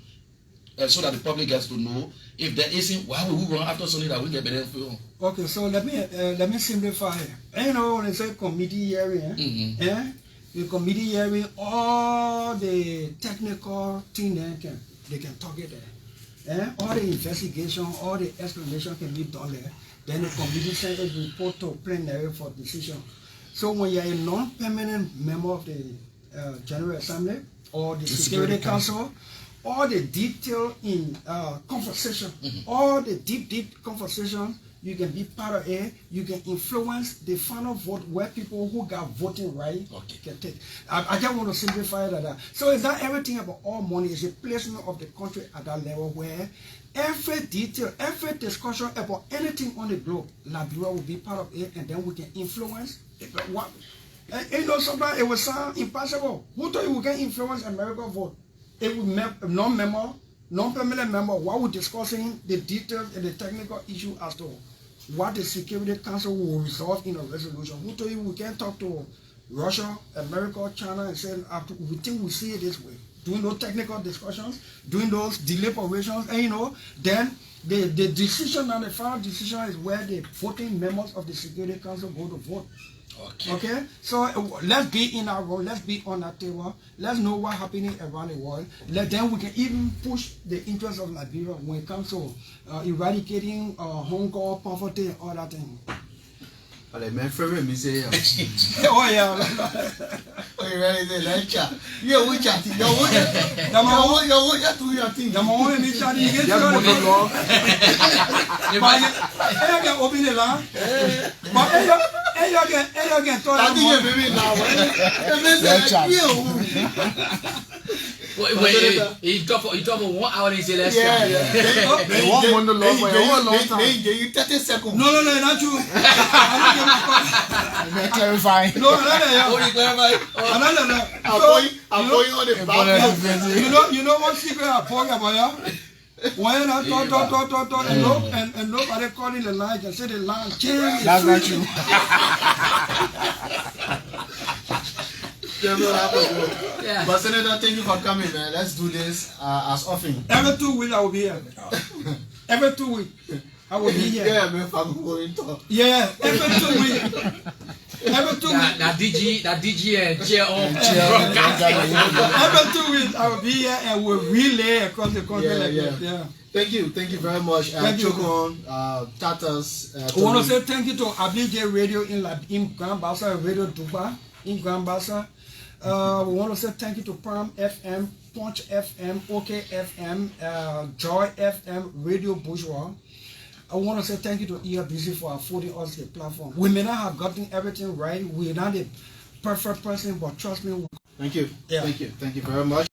so that the public gets to know. If there isn't, why would we run after something that we get benefit on? Okay, so let me simplify it. When they say committee hearing, the committee hearing, all the technical thing they can talk it there. All the investigation, all the explanation can be done there. Then the committee sends a report to plenary for decision. So when you're a non-permanent member of the General Assembly or the Security Council, all the detail in conversation, all the deep conversation, you can be part of it. You can influence the final vote where people who got voting right can take. I just want to simplify that. So it's not everything about all money. It's a placement of the country at that level where every detail, every discussion about anything on the globe, Liberia will be part of it, and then we can influence what. Sometimes it will sound impossible. Who thought you would get influence American vote? if we non-permanent member, while we're discussing the details and the technical issue as to what the Security Council will resolve in a resolution. Who told you we can't talk to Russia, America, China and say, we think we see it this way. Doing those technical discussions, doing those deliberations, and you know, then the decision and the final decision is where the voting members of the Security Council go to vote. Okay, so let's be in our role, let's be on that table, let's know what's happening around the world. Then we can even push the interests of Liberia when it comes to eradicating hunger, poverty, and all that thing. Allez, mais frère, me say, oh yeah. Oh, you ready? Let's chat. Yeah, we chatting. Yo, what you do your thing? The moment we chat, you get your monologue. I can open the line. But I can talk. I think you're very loud. Let's chat. Wait, you talk for 1 hour and you say let's chat. They want monologue for a long time. They give you 30 seconds. No, not true. I'm clarifying. No. What you clarify? I'm going on the back. You know what secret I'm talking about, yeah? When I talk, and nobody calling the line, can say the line change. That's not true. Yeah. But Senator, thank you for coming, man. Let's do this as often. Every 2 weeks I will be here. Every 2 weeks I will be here. Yeah, man, I'm going to talk. Yeah, every 2 weeks. Every 2 weeks. That DG and chair on. Every 2 weeks I will be here and we'll relay across the country. Yeah. Thank you very much. Chokon, Tatas. I want to say thank you to Abe Radio in Grand Bassa, Radio Dubai in Grand Bassa. We want to say thank you to Palm FM, Punch FM, OK FM, Joy FM, Radio Bourgeois. I want to say thank you to ELBC for affording us the platform. We may not have gotten everything right. We're not the perfect person, but trust me. Thank you. Yeah. Thank you very much.